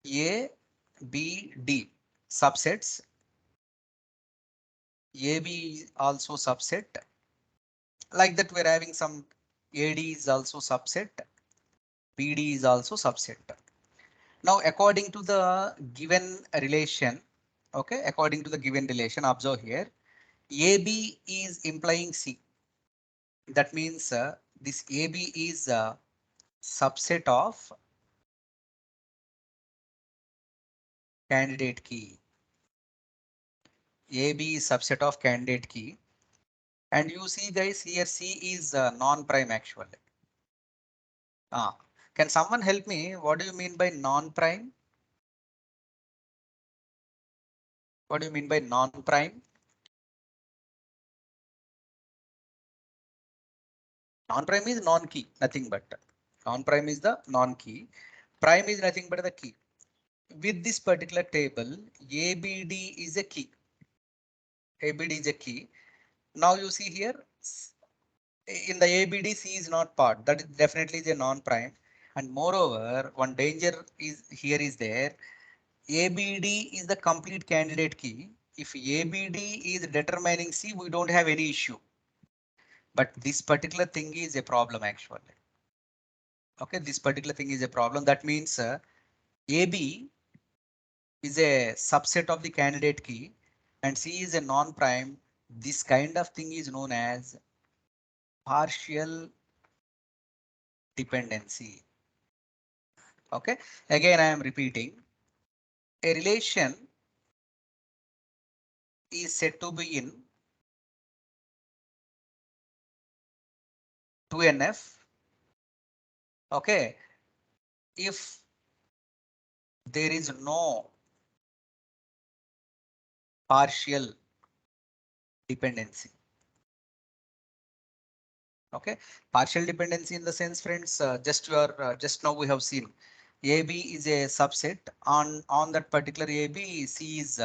Speaker 1: ABD subsets. AB is also subset. Like that, we're having some AD is also subset. BD is also subset. Now, according to the given relation, okay, according to the given relation, observe here, AB is implying C. That means this AB is a subset of candidate key. AB is subset of candidate key. And you see guys here C is non-prime actually. Can someone help me? What do you mean by non-prime? What do you mean by non-prime? Non-prime is non-key, nothing but. Non-prime is the non-key. Prime is nothing but the key. With this particular table, ABD is a key. ABD is a key. Now you see here, in the ABD, C is not part. That is definitely is a non-prime. And moreover, one danger is here is there. ABD is the complete candidate key. If ABD is determining C, we don't have any issue. But this particular thing is a problem actually. Okay, this particular thing is a problem. That means AB is a subset of the candidate key and C is a non-prime. This kind of thing is known as partial dependency. Okay, again I am repeating. A relation is said to be in 2NF. Okay, if there is no partial dependency. Okay, partial dependency in the sense, friends, just now we have seen AB is a subset on that particular AB. C is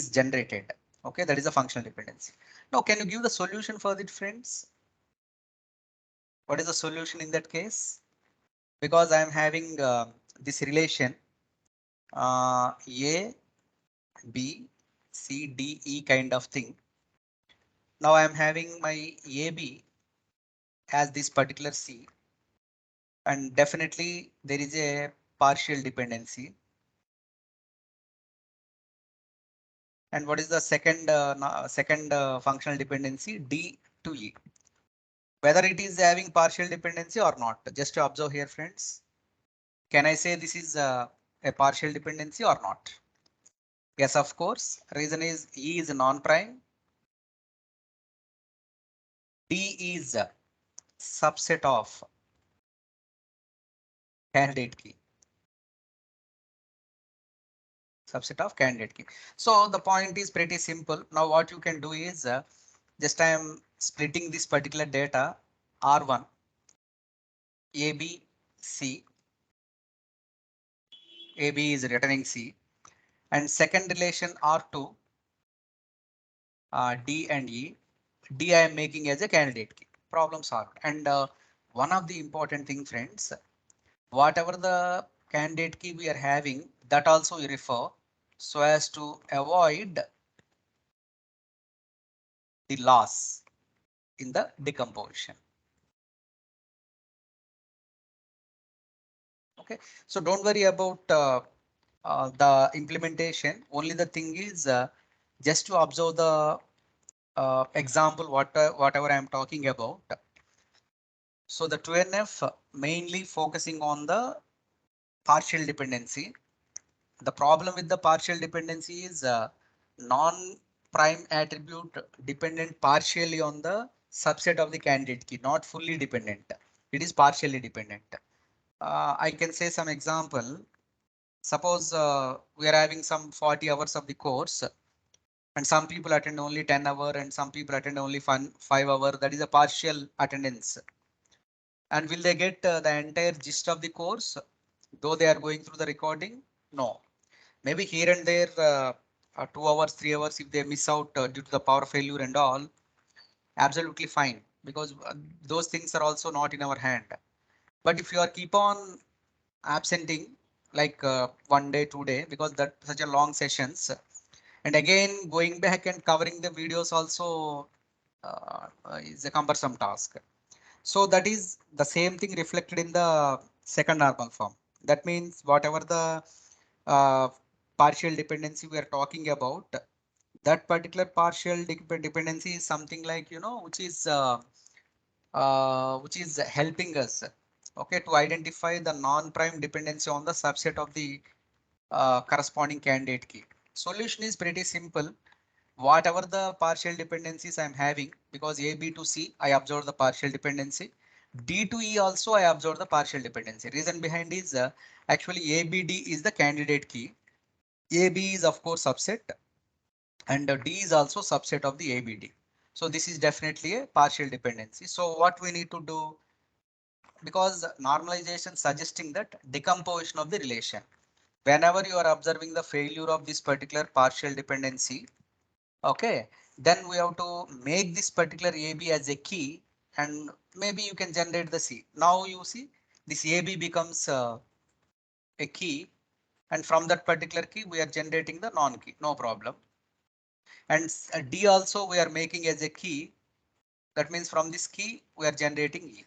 Speaker 1: generated. Okay, that is a functional dependency. Now, can you give the solution for it, friends? What is the solution in that case? Because I am having this relation A, B, C, D, E kind of thing. Now I am having my AB as this particular C, and definitely there is a partial dependency. And what is the second functional dependency? D to E. Whether it is having partial dependency or not, just to observe here, friends. Can I say this is a partial dependency or not? Yes, of course. Reason is E is non-prime. D is a subset of candidate key. Subset of candidate key. So the point is pretty simple. Now what you can do is just I am splitting this particular data R1, A, B, C. AB is returning C, and second relation R2, D and E. D I am making as a candidate key. Problem solved. And one of the important thing, friends, whatever the candidate key we are having, that also we refer so as to avoid the loss in the decomposition. Okay, so don't worry about the implementation. Only the thing is just to observe the example, whatever I am talking about. So the 2NF mainly focusing on the partial dependency. The problem with the partial dependency is non-prime attribute dependent partially on the subset of the candidate key, not fully dependent. It is partially dependent. I can say some example. Suppose we are having some 40 hours of the course and some people attend only 10 hour and some people attend only 5 hour. That is a partial attendance. And will they get the entire gist of the course, though they are going through the recording? No. Maybe here and there, 2 hours, 3 hours, if they miss out due to the power failure and all, absolutely fine, because those things are also not in our hand. But if you are keep on absenting like 1 day, 2 day, because that such a long sessions, and again going back and covering the videos also is a cumbersome task. So that is the same thing reflected in the second normal form. That means whatever the uh, partial dependency we are talking about, that particular partial dependency is something like, which is helping us, okay, to identify the non-prime dependency on the subset of the corresponding candidate key. Solution is pretty simple. Whatever the partial dependencies I'm having, because A, B to C, I observe the partial dependency. D to E also I observe the partial dependency. Reason behind is actually ABD is the candidate key. AB is of course subset and D is also subset of the ABD. So this is definitely a partial dependency. So what we need to do, because normalization suggesting that decomposition of the relation. Whenever you are observing the failure of this particular partial dependency, okay, then we have to make this particular AB as a key and maybe you can generate the C. Now you see this AB becomes a key and from that particular key we are generating the non-key, no problem. And D also we are making as a key. That means from this key we are generating E.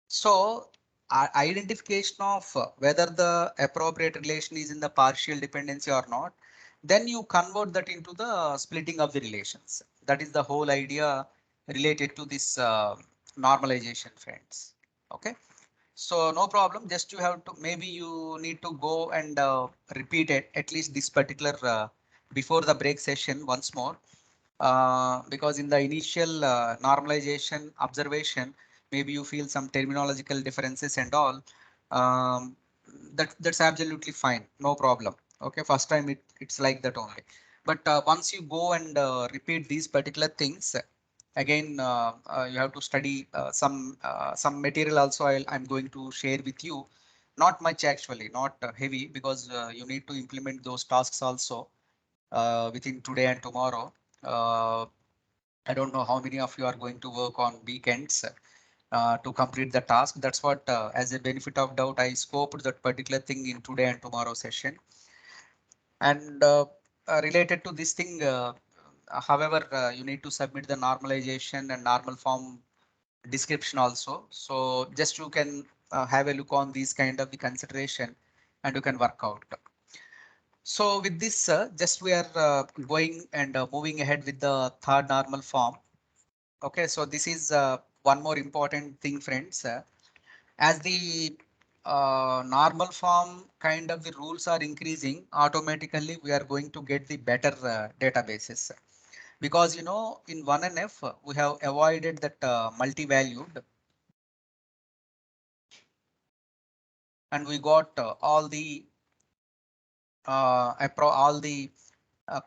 Speaker 1: So identification of whether the appropriate relation is in the partial dependency or not, then you convert that into the splitting of the relations. That is the whole idea related to this normalization, friends. Okay, so no problem. Just you have to, maybe you need to go and repeat it at least this particular before the break session once more. Because in the initial normalization observation, maybe you feel some terminological differences and all. Um, that's absolutely fine, no problem. Okay, first time it's like that only. But once you go and repeat these particular things, again you have to study some material also. I'm going to share with you. Not much actually, not heavy, because you need to implement those tasks also within today and tomorrow. Uh, I don't know how many of you are going to work on weekends to complete the task. That's what, as a benefit of doubt, I scoped that particular thing in today and tomorrow session. And related to this thing, however, you need to submit the normalization and normal form description also. So just you can have a look on these kind of the consideration and you can work out. So with this, just we are going and moving ahead with the third normal form. Okay, so this is one more important thing, friends. As the normal form kind of the rules are increasing, automatically we are going to get the better databases. because you know in 1NF we have avoided that multi-valued, and we got all the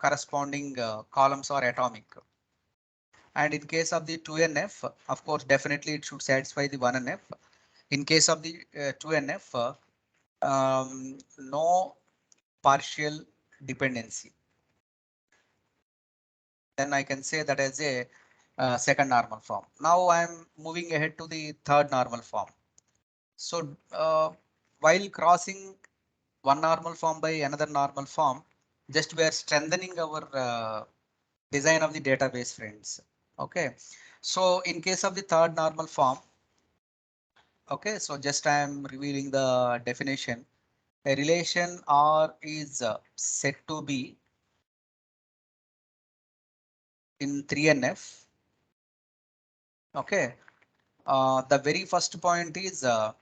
Speaker 1: corresponding columns are atomic. And in case of the 2NF, of course, definitely it should satisfy the 1NF. In case of the 2NF, no partial dependency. Then I can say that as a second normal form. Now I'm moving ahead to the third normal form. So while crossing one normal form by another normal form, just we are strengthening our design of the database, friends. Okay, so in case of the third normal form, okay, so just I am revealing the definition. A relation R is said to be in 3NF. Okay, the very first point is R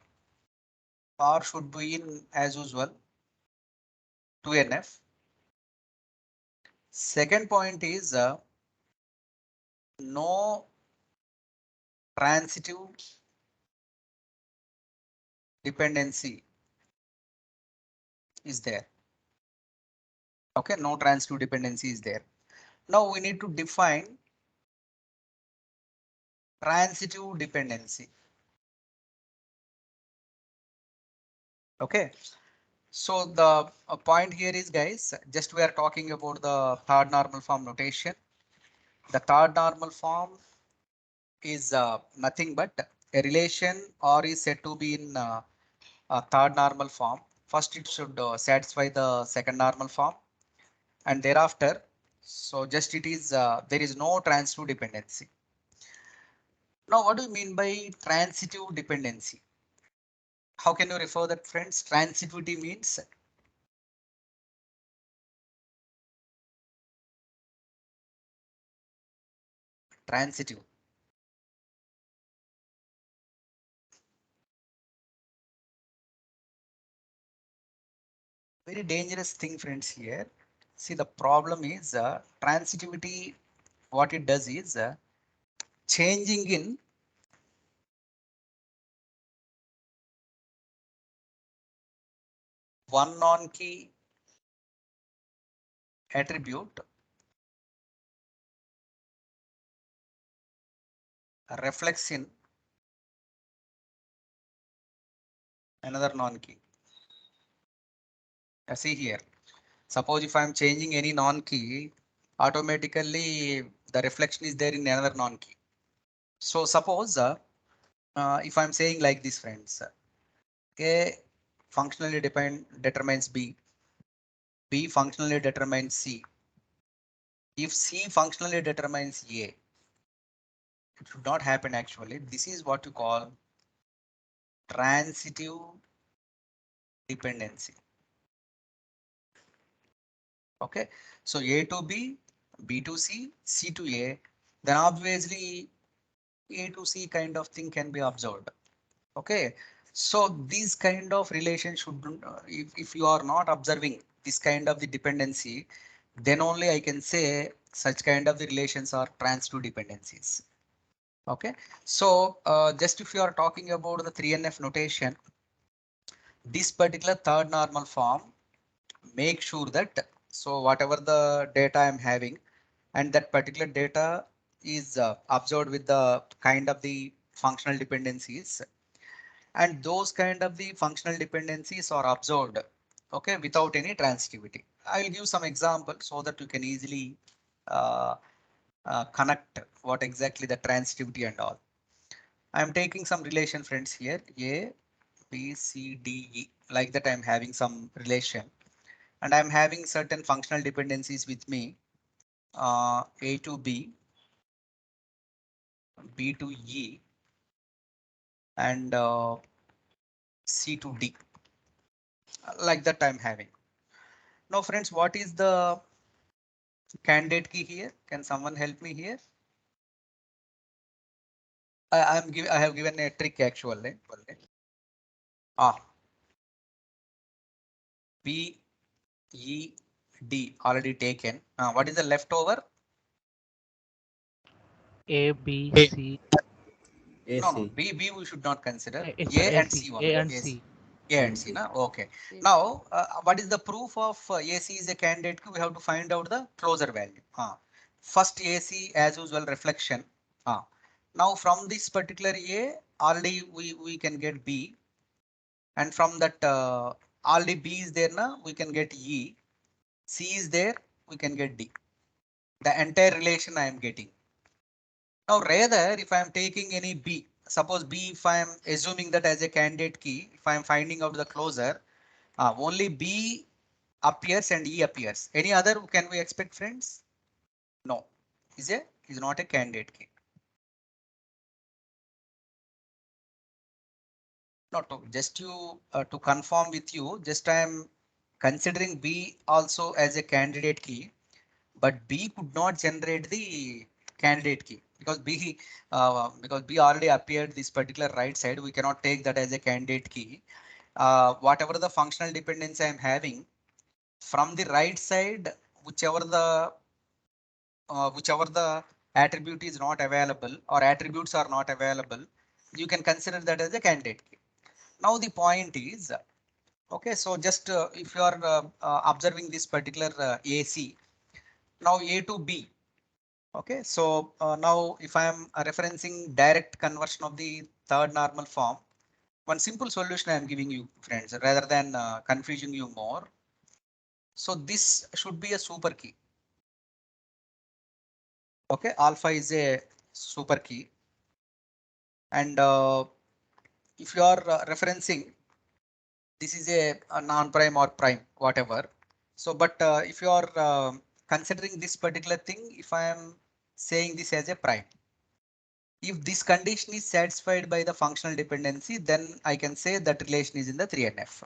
Speaker 1: should be in as usual 2NF. Second point is no transitive dependency is there. Okay, no transitive dependency is there. Now we need to define transitive dependency. Okay, so the point here is, guys, just we are talking about the third normal form notation. The third normal form is nothing but a relation or is said to be in a third normal form. First, it should satisfy the second normal form, and thereafter, so just it is there is no transitive dependency. Now, what do you mean by transitive dependency? How can you refer that, friends? Transitivity means transitive. Very dangerous thing, friends, here. See, the problem is transitivity. What it does is changing in one non-key attribute reflects in another non-key. See here. Suppose if I'm changing any non-key, automatically the reflection is there in another non-key. So suppose if I'm saying like this, friends, A functionally determines B, B functionally determines C. If C functionally determines A, it should not happen actually. This is what you call transitive dependency. Okay, so A to B, B to C, C to A, then obviously A to C kind of thing can be observed. Okay, so these kind of relations should, if you are not observing this kind of the dependency, then only I can say such kind of the relations are transitive dependencies. Okay, so just if you are talking about the 3NF notation, this particular third normal form, make sure that so whatever the data I'm having and that particular data is observed with the kind of the functional dependencies, and those kind of the functional dependencies are observed, okay, without any transitivity. I'll give some examples so that you can easily uh, connect what exactly the transitivity and all. I'm taking some relation, friends, here A, B, C, D, E, like that I'm having some relation, and I'm having certain functional dependencies with me, A to B, B to E, and C to D, like that I'm having. Now, friends, what is the candidate key here? Can someone help me here? I have given a trick actually. Ah, B, E, D already taken. What is the leftover?
Speaker 2: A, B, C.
Speaker 1: No, no,
Speaker 3: AC.
Speaker 1: B we should not consider.
Speaker 2: It's
Speaker 1: A
Speaker 2: A,
Speaker 1: and
Speaker 2: C,
Speaker 1: C
Speaker 2: A
Speaker 1: only.
Speaker 2: and
Speaker 1: Yes.
Speaker 2: C.
Speaker 1: A and C,
Speaker 3: AC.
Speaker 1: na? Okay. Now, what is the proof of AC is a candidate key? We have to find out the closure value. First AC as usual reflection. Now from this particular A, already we can get B, and from that already B is there now, we can get E. C is there, we can get D. The entire relation I am getting. Now rather, if I am taking any B, suppose B, if I am assuming that as a candidate key, if I am finding out the closure, only B appears and E appears. Any other can we expect, friends? No, is not a candidate key. Not to just to confirm with you, just I am considering B also as a candidate key, but B could not generate the candidate key because B already appeared this particular right side. We cannot take that as a candidate key. Whatever the functional dependency I am having from the right side, whichever the attribute is not available or attributes are not available, you can consider that as a candidate key. Now the point is, okay, so just if you are observing this particular AC, now A to B. Okay, so now if I am referencing direct conversion of the third normal form, one simple solution I am giving you, friends, rather than confusing you more. So this should be a super key. Okay, alpha is a super key, and if you are referencing, this is a non-prime or prime, whatever. So, but if you are considering this particular thing, if I am saying this as a prime, if this condition is satisfied by the functional dependency, then I can say that relation is in the 3NF.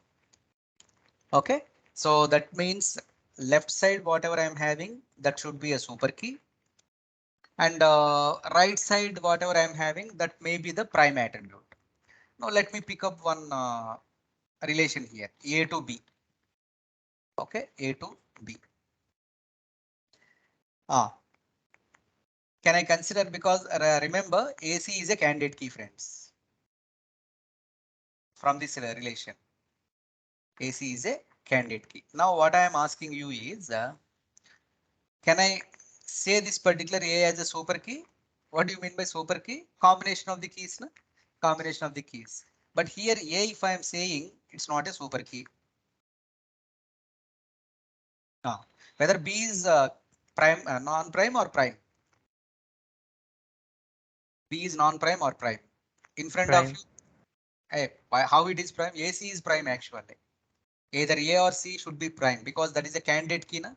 Speaker 1: Okay, so that means left side, whatever I am having, that should be a super key. And right side, whatever I am having, that may be the prime attribute. Now let me pick up one relation here, A to B. Okay, A to B. Can I consider, because remember AC is a candidate key, friends, from this relation. AC is a candidate key. Now what I am asking you is, can I say this particular A as a super key? What do you mean by super key? Combination of the keys, na? Combination of the keys. But here A, if I am saying it's not a super key. Whether B is prime, non-prime or prime. B is non-prime or prime. In front of
Speaker 2: Prime.
Speaker 1: you, hey, how it is prime? AC is prime actually. Either A or C should be prime because that is a candidate key. Na?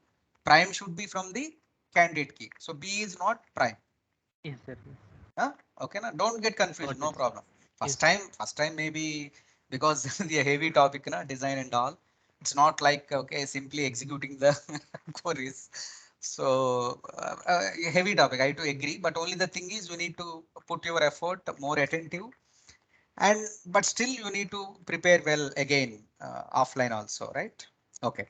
Speaker 1: Prime should be from the candidate key. So B is not prime.
Speaker 2: Yes, sir.
Speaker 1: Okay, na? Don't get confused.
Speaker 2: Got
Speaker 1: No
Speaker 2: it.
Speaker 1: problem.
Speaker 2: Yes.
Speaker 1: First time maybe because the heavy topic, na, design and all. It's not like okay, simply executing the queries. So heavy topic. I do agree, but only the thing is you need to put your effort more attentive, and but still you need to prepare well again offline also, right? Okay.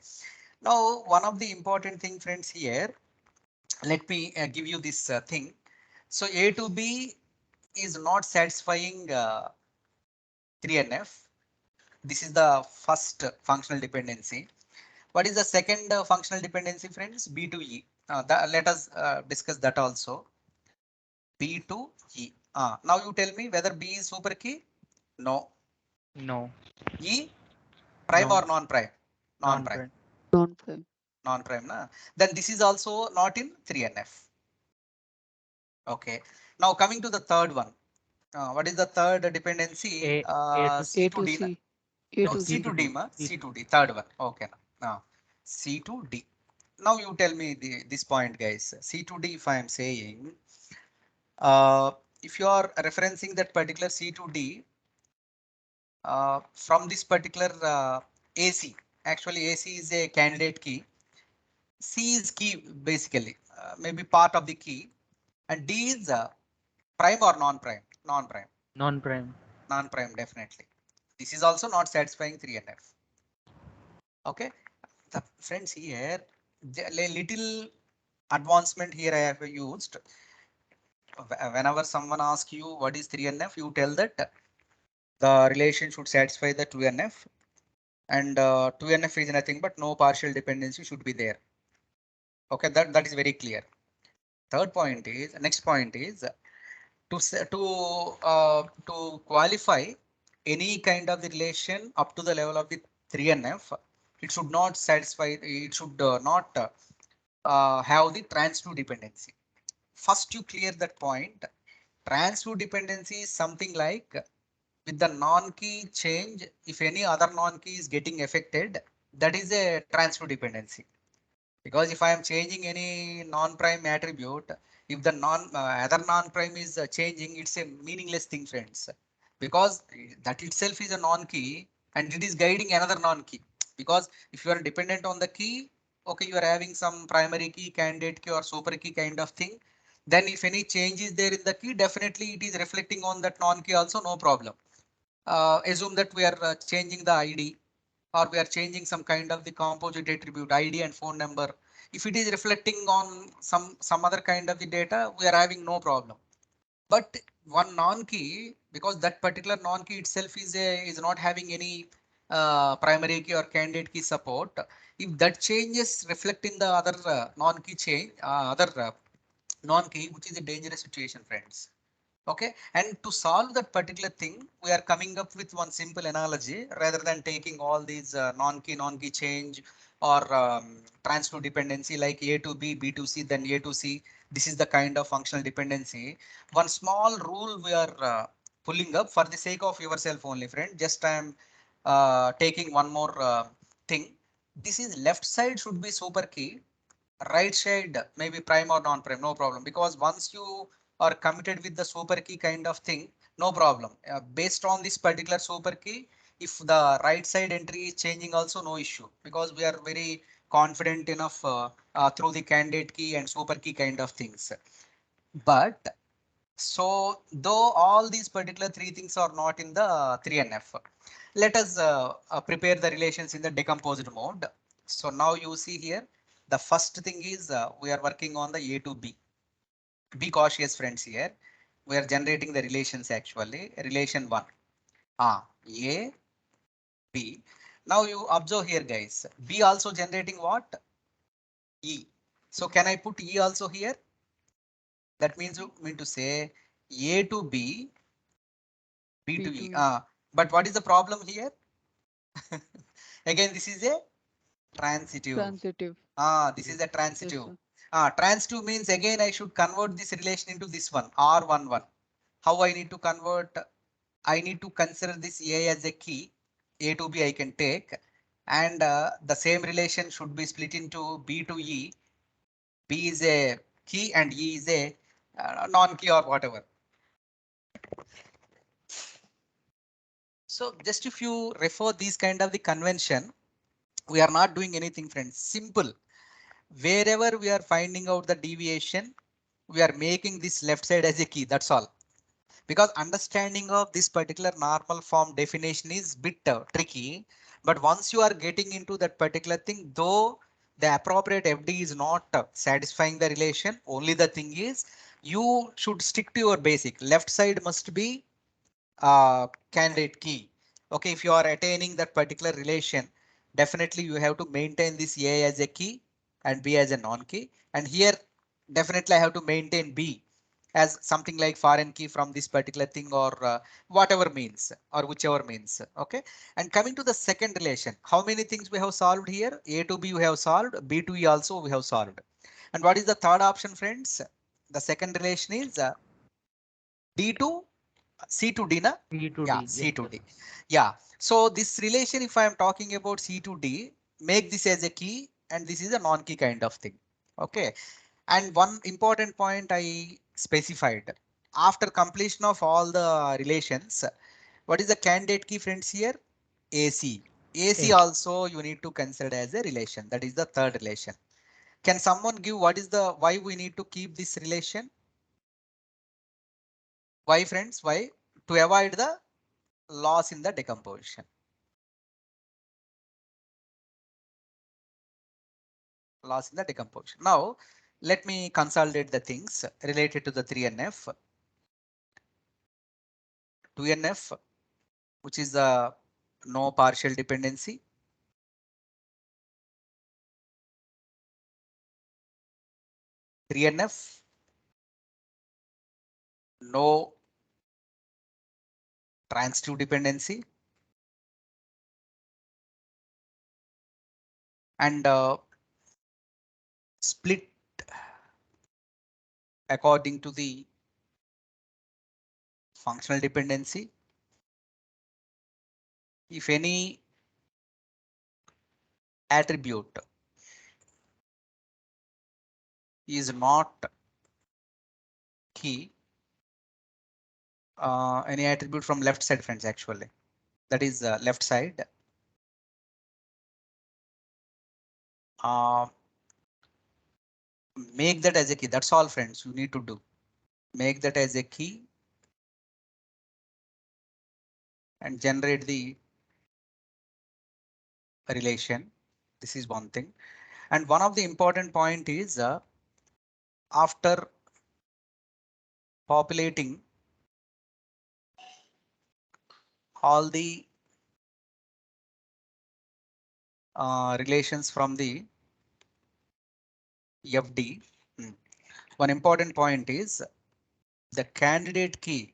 Speaker 1: Now one of the important thing, friends, here. Let me give you this thing. So A to B is not satisfying 3NF. This is the first functional dependency. What is the second functional dependency, friends? B to E. Let us discuss that also. B to E. Now you tell me whether B is super key? No.
Speaker 2: No.
Speaker 1: E prime
Speaker 2: No.
Speaker 1: or non-prime? Non-prime.
Speaker 2: Non-prime.
Speaker 5: Non-prime.
Speaker 1: Non-prime. Na? Then this is also not in 3NF. Okay. Now coming to the third one. What is the third dependency?
Speaker 2: A to
Speaker 1: C
Speaker 5: A
Speaker 1: to
Speaker 5: to
Speaker 1: D. Na?
Speaker 5: C. A
Speaker 1: No,
Speaker 5: to
Speaker 1: C
Speaker 2: C
Speaker 5: C.
Speaker 2: to
Speaker 1: to D,
Speaker 2: D.
Speaker 1: ma.
Speaker 2: C
Speaker 1: C
Speaker 2: to
Speaker 1: to
Speaker 2: D.
Speaker 1: D. Third one. Okay. Now C to D. Now you tell me this point, guys. C to D, if I am saying, uh, if you are referencing that particular C to D from this particular AC, actually AC is a candidate key. C is key basically, maybe part of the key, and D is prime or non-prime? Non-prime.
Speaker 2: Non-prime.
Speaker 1: Non-prime, definitely. This is also not satisfying 3NF. Okay, the friends here, the little advancement here I have used. whenever someone asks you what is 3NF, you tell that the relation should satisfy the 2NF, and 2NF is nothing but no partial dependency should be there. Okay, that is very clear. Third point is, next point is to qualify any kind of the relation up to the level of the 3NF, it should not satisfy, it should not have the transitive dependency. First, you clear that point. Transitive dependency is something like with the non-key change, if any other non-key is getting affected, that is a transitive dependency. Because if I am changing any non-prime attribute, if the other non-prime is changing, it's a meaningless thing, friends. Because that itself is a non-key and it is guiding another non-key. Because if you are dependent on the key, okay, you are having some primary key, candidate key or super key kind of thing. Then if any change is there in the key, definitely it is reflecting on that non-key also, no problem. Assume that we are changing the ID or we are changing some kind of the composite attribute ID and phone number. If it is reflecting on some other kind of the data, we are having no problem. But one non-key, because that particular non-key itself is not having any primary key or candidate key support. If that changes reflect in the other non-key change, other non-key, which is a dangerous situation, friends. Okay, and to solve that particular thing, we are coming up with one simple analogy rather than taking all these non-key change or transitive dependency like A to B, B to C, then A to C. This is the kind of functional dependency. One small rule we are pulling up for the sake of yourself only, friend. Just I am taking one more thing. This is left side should be super key, right side maybe prime or non-prime, no problem. Because once you are committed with the super key kind of thing, no problem. Based on this particular super key, if the right side entry is changing also no issue, because we are very confident enough through the candidate key and super key kind of things. But so though all these particular three things are not in the 3NF, let us prepare the relations in the decomposed mode. So now you see here, the first thing is we are working on the A to B. Be cautious, friends. Here we are generating the relations, actually relation 1, A, B. Now you observe here, guys, B also generating what? E. So can I put E also here? That means you mean to say A to B, B to E. But what is the problem here? Again, this is a transitive.
Speaker 5: Transitive.
Speaker 1: This is a
Speaker 5: Yes,
Speaker 1: transitive.
Speaker 5: sir.
Speaker 1: Transitive means again I should convert this relation into this one R11. How I need to convert? I need to consider this A as a key. A to B I can take, and the same relation should be split into B to E. B is a key and E is a non-key or whatever. So just if you refer these kind of the convention, we are not doing anything, friends. Simple. Wherever we are finding out the deviation, we are making this left side as a key. That's all. Because understanding of this particular normal form definition is bit tricky. But once you are getting into that particular thing, though the appropriate FD is not satisfying the relation, only the thing is you should stick to your basic. Left side must be candidate key. Okay, if you are attaining that particular relation, definitely you have to maintain this A as a key and B as a non-key. And here definitely I have to maintain B as something like foreign key from this particular thing or whatever means or whichever means. Okay, and coming to the second relation, how many things we have solved here? A to B we have solved, B to E also we have solved. And what is the third option, friends? The second relation is D to C to D, na?
Speaker 2: C to
Speaker 1: Yeah,
Speaker 2: D.
Speaker 1: C
Speaker 2: Yes,
Speaker 1: to
Speaker 2: sir.
Speaker 1: D. Yeah. So this relation, if I am talking about C to D, make this as a key and this is a non-key kind of thing. Okay. And one important point I specified after completion of all the relations, what is the candidate key, friends, here? AC. AC
Speaker 2: AC.
Speaker 1: also you need to consider as a relation. That is the third relation. Can someone give what is the why we need to keep this relation? Why, friends? Why? To avoid the loss in the decomposition. Loss in the decomposition. Now, Let me consolidate the things related to the 3NF. 2NF, which is the no partial dependency. 3NF, no transitive dependency. And split according to the functional dependency. If any attribute is not key, any attribute from left side, friends, actually, that is left side. Make that as a key. That's all, friends, you need to do. Make that as a key and generate the relation. This is one thing. And one of the important point is after populating all the relations from the FD, one important point is the candidate key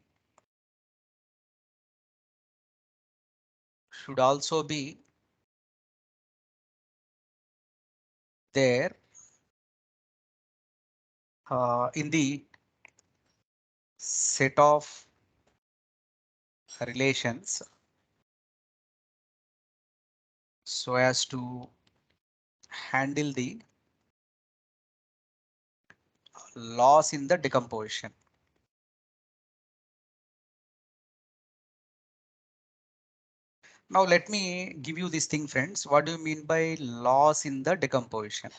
Speaker 1: should also be there in the set of relations so as to handle the loss in the decomposition. Now let me give you this thing, friends. What do you mean by loss in the decomposition?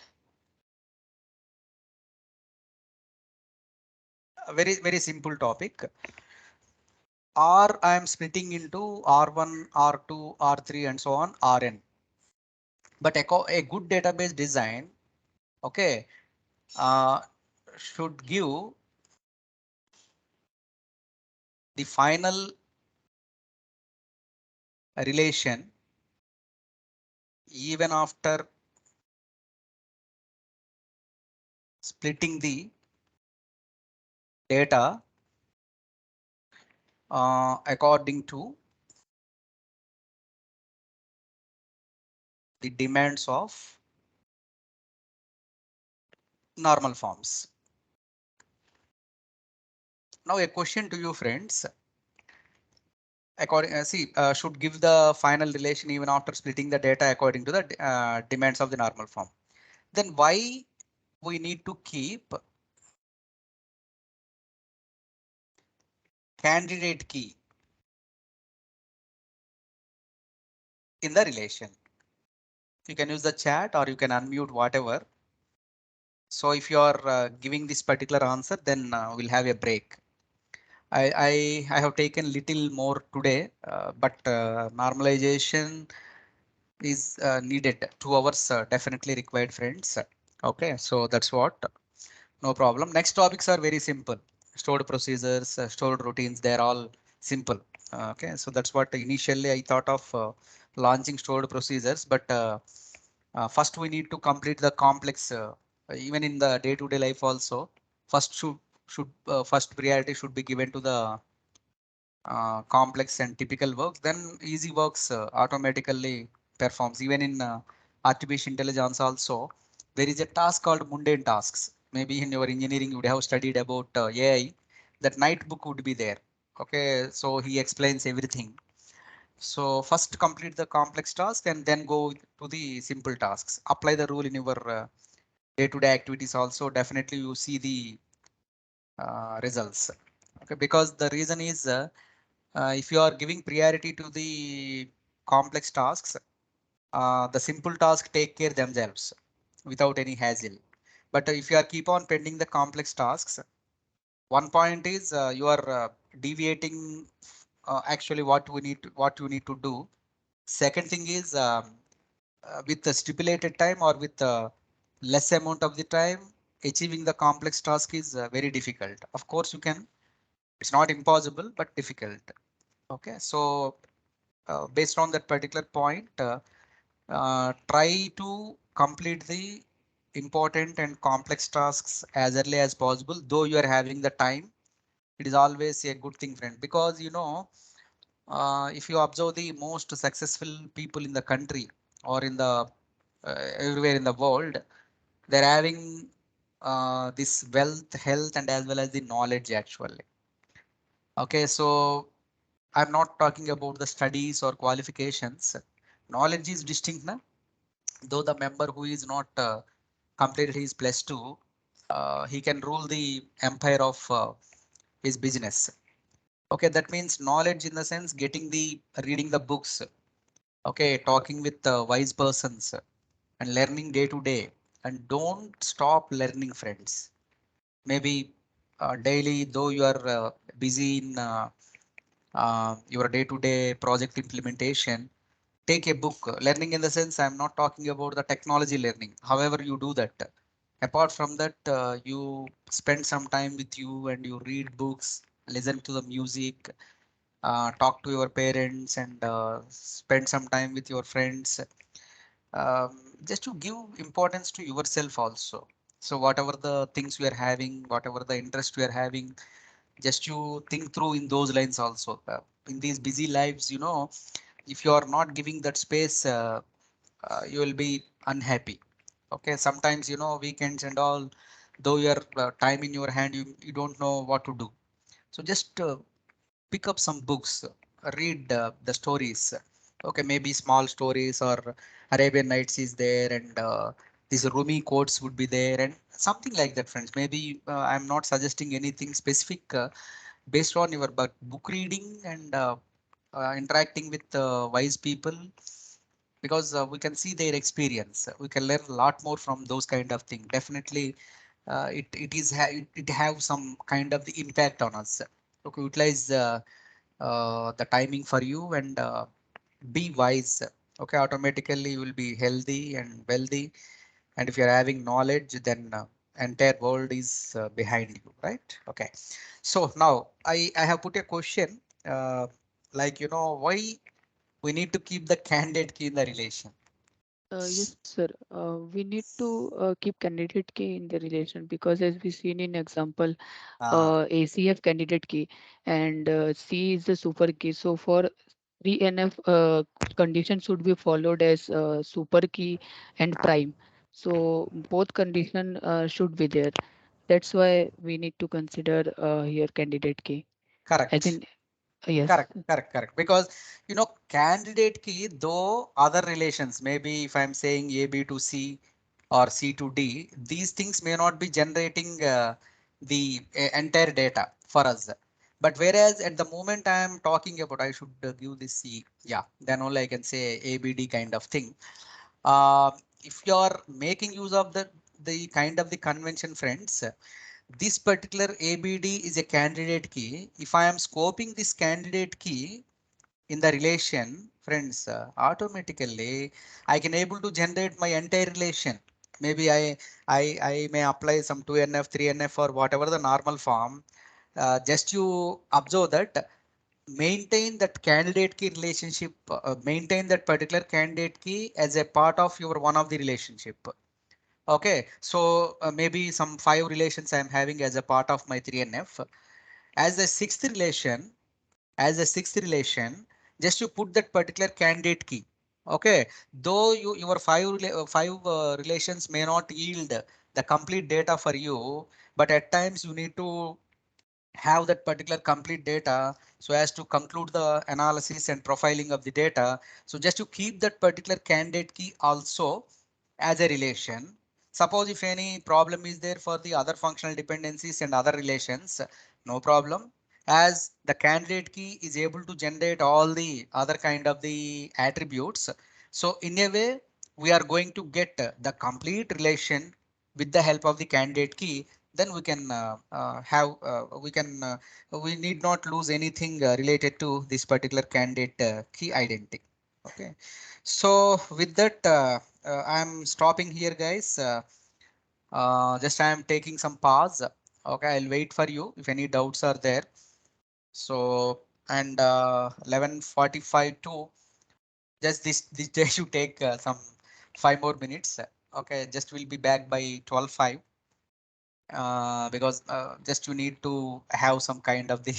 Speaker 1: A very simple topic. R I am splitting into R1, R2, R3 and so on, Rn. But a good database design, okay, should give the final relation even after splitting the data according to the demands of normal forms. Now a question to you, friends. According, should give the final relation even after splitting the data according to the demands of the normal form. Then why we need to keep candidate key in the relation? You can use the chat or you can unmute, whatever. So if you are giving this particular answer, then we'll have a break. I have taken little more today, but normalization is needed. 2 hours definitely required, friends. Okay, so that's what. No problem. Next topics are very simple. Stored procedures, stored routines, they're all simple. Okay, so that's what initially I thought of launching stored procedures, but first we need to complete the complex, even in the day-to-day life also. First first priority should be given to the complex and typical works, then easy works automatically performs. Even in artificial intelligence also, there is a task called mundane tasks. Maybe in your engineering you would have studied about AI. That night book would be there. Okay, so he explains everything. So first complete the complex task and then go to the simple tasks. Apply the rule in your day-to-day activities also. Definitely you see the results. Okay, because the reason is if you are giving priority to the complex tasks, the simple tasks take care themselves without any hassle. But if you are keep on pending the complex tasks, one point is you are deviating actually what you need to do. Second thing is with the stipulated time or with less amount of the time, achieving the complex task is very difficult. Of course, you can, it's not impossible, but difficult. Okay, so based on that particular point, try to complete the important and complex tasks as early as possible, though you are having the time. It is always a good thing, friend, because if you observe the most successful people in the country or in the everywhere in the world, they're having this wealth, health, and as well as the knowledge actually. Okay, so I'm not talking about the studies or qualifications. Knowledge is distinct, na? Though the member who is not completed his plus two, he can rule the empire of his business. Okay, that means knowledge in the sense getting the reading the books. Okay, talking with wise persons and learning day to day. And don't stop learning, friends. Maybe daily, though you are busy in your day to day project implementation, take a book. Learning in the sense, I'm not talking about the technology learning. However, you do that. Apart from that, you spend some time with you and you read books, listen to the music, talk to your parents, and spend some time with your friends. Just to give importance to yourself also. So whatever the things we are having, whatever the interest we are having, just you think through in those lines also. In these busy lives, if you are not giving that space, you will be unhappy. Okay, sometimes weekends and all, though your time in your hand, you don't know what to do. So just pick up some books, read the stories. Okay, maybe small stories or Arabian Nights is there, and these Rumi quotes would be there, and something like that, friends. Maybe I'm not suggesting anything specific based on your book reading and interacting with wise people, because we can see their experience. We can learn a lot more from those kind of things. Definitely, it have some kind of the impact on us. Okay, utilize the timing for you and be wise. Okay, automatically you will be healthy and wealthy. And if you're having knowledge, then entire world is behind you, right? Okay. So now I have put a question, like, why we need to keep the candidate key in the relation.
Speaker 5: Yes, sir. We need to keep candidate key in the relation because, as we seen in example,
Speaker 1: Ah,
Speaker 5: ACF candidate key and C is the super key. So for 3NF, condition should be followed as super key and prime. So both condition should be there. That's why we need to consider here candidate key. I
Speaker 1: correct.
Speaker 5: think yes.
Speaker 1: Correct. Because candidate key, though other relations, maybe if I'm saying A, B to C or C to D, these things may not be generating the entire data for us. But whereas at the moment I am talking about, I should give this C, yeah, then only I can say ABD kind of thing. Uh, if you are making use of the kind of the convention, friends, this particular ABD is a candidate key. If I am scoping this candidate key in the relation, friends, automatically I can able to generate my entire relation. Maybe I may apply some 2NF, 3NF or whatever the normal form. Just you observe that, maintain that candidate key relationship, maintain that particular candidate key as a part of your one of the relationship. Okay, so maybe some 5 relations I am having as a part of my 3NF. As a sixth relation, just you put that particular candidate key. Okay, though your five relations may not yield the complete data for you, but at times you need to have that particular complete data so as to conclude the analysis and profiling of the data. So just to keep that particular candidate key also as a relation. Suppose if any problem is there for the other functional dependencies and other relations, no problem. As the candidate key is able to generate all the other kind of the attributes. So in a way, we are going to get the complete relation with the help of the candidate key. Then we can we need not lose anything related to this particular candidate key identity. Okay. So with that, I'm stopping here, guys. Just I am taking some pause. Okay, I'll wait for you if any doubts are there. So, and 11:45 too. Just this day you take some 5 more minutes. Okay, just will be back by 12:05. Because just you need to have some kind of the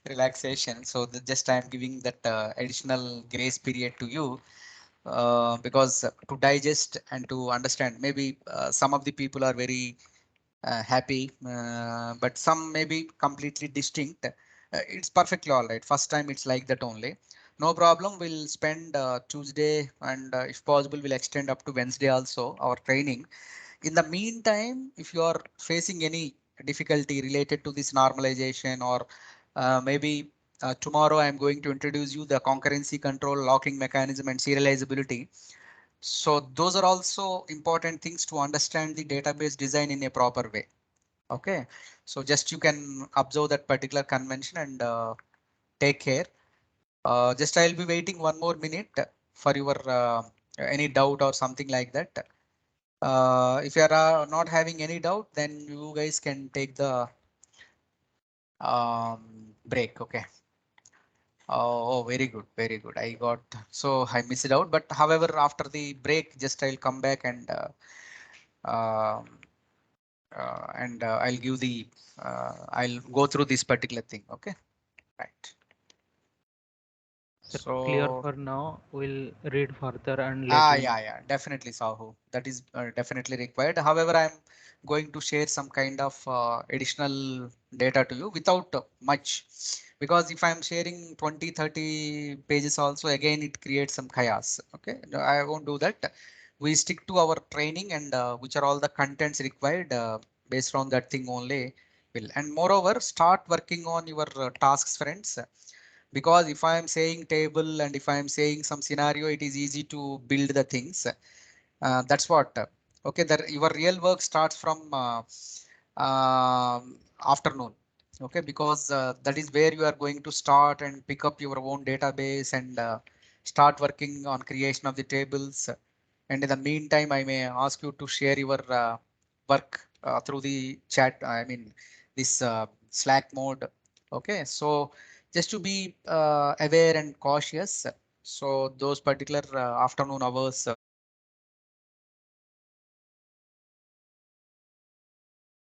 Speaker 1: relaxation. So just I am giving that additional grace period to you, because to digest and to understand. Maybe some of the people are very happy, but some may be completely distinct. It's perfectly all right. First time it's like that only. No problem. We'll spend Tuesday, and if possible, we'll extend up to Wednesday also our training. In the meantime, if you are facing any difficulty related to this normalization, or maybe tomorrow I'm going to introduce you the concurrency control, locking mechanism, and serializability. So those are also important things to understand the database design in a proper way. Okay, so just you can observe that particular convention and take care. Just I'll be waiting 1 more minute for your any doubt or something like that. If you are not having any doubt, then you guys can take the break. Okay. Oh, very good, very good. I got, so I missed it out. But however, after the break, just I'll come back and um, I'll give the I'll go through this particular thing. Okay, right.
Speaker 2: Sir, clear
Speaker 1: So.
Speaker 2: for now. We'll read further and let you know.
Speaker 1: Yeah, definitely, Sahu. That is definitely required. However, I'm going to share some kind of additional data to you without much, because if I'm sharing 20, 30 pages also, again, it creates some chaos. Okay, no, I won't do that. We stick to our training and which are all the contents required based on that thing only will. And moreover, start working on your tasks, friends, because if I am saying table and if I am saying some scenario, it is easy to build the things. That's what. Okay, that your real work starts from afternoon. Okay, because that is where you are going to start and pick up your own database and start working on creation of the tables. And in the meantime, I may ask you to share your work through the chat. I mean, this Slack mode. Okay, so just to be aware and cautious. So those particular afternoon hours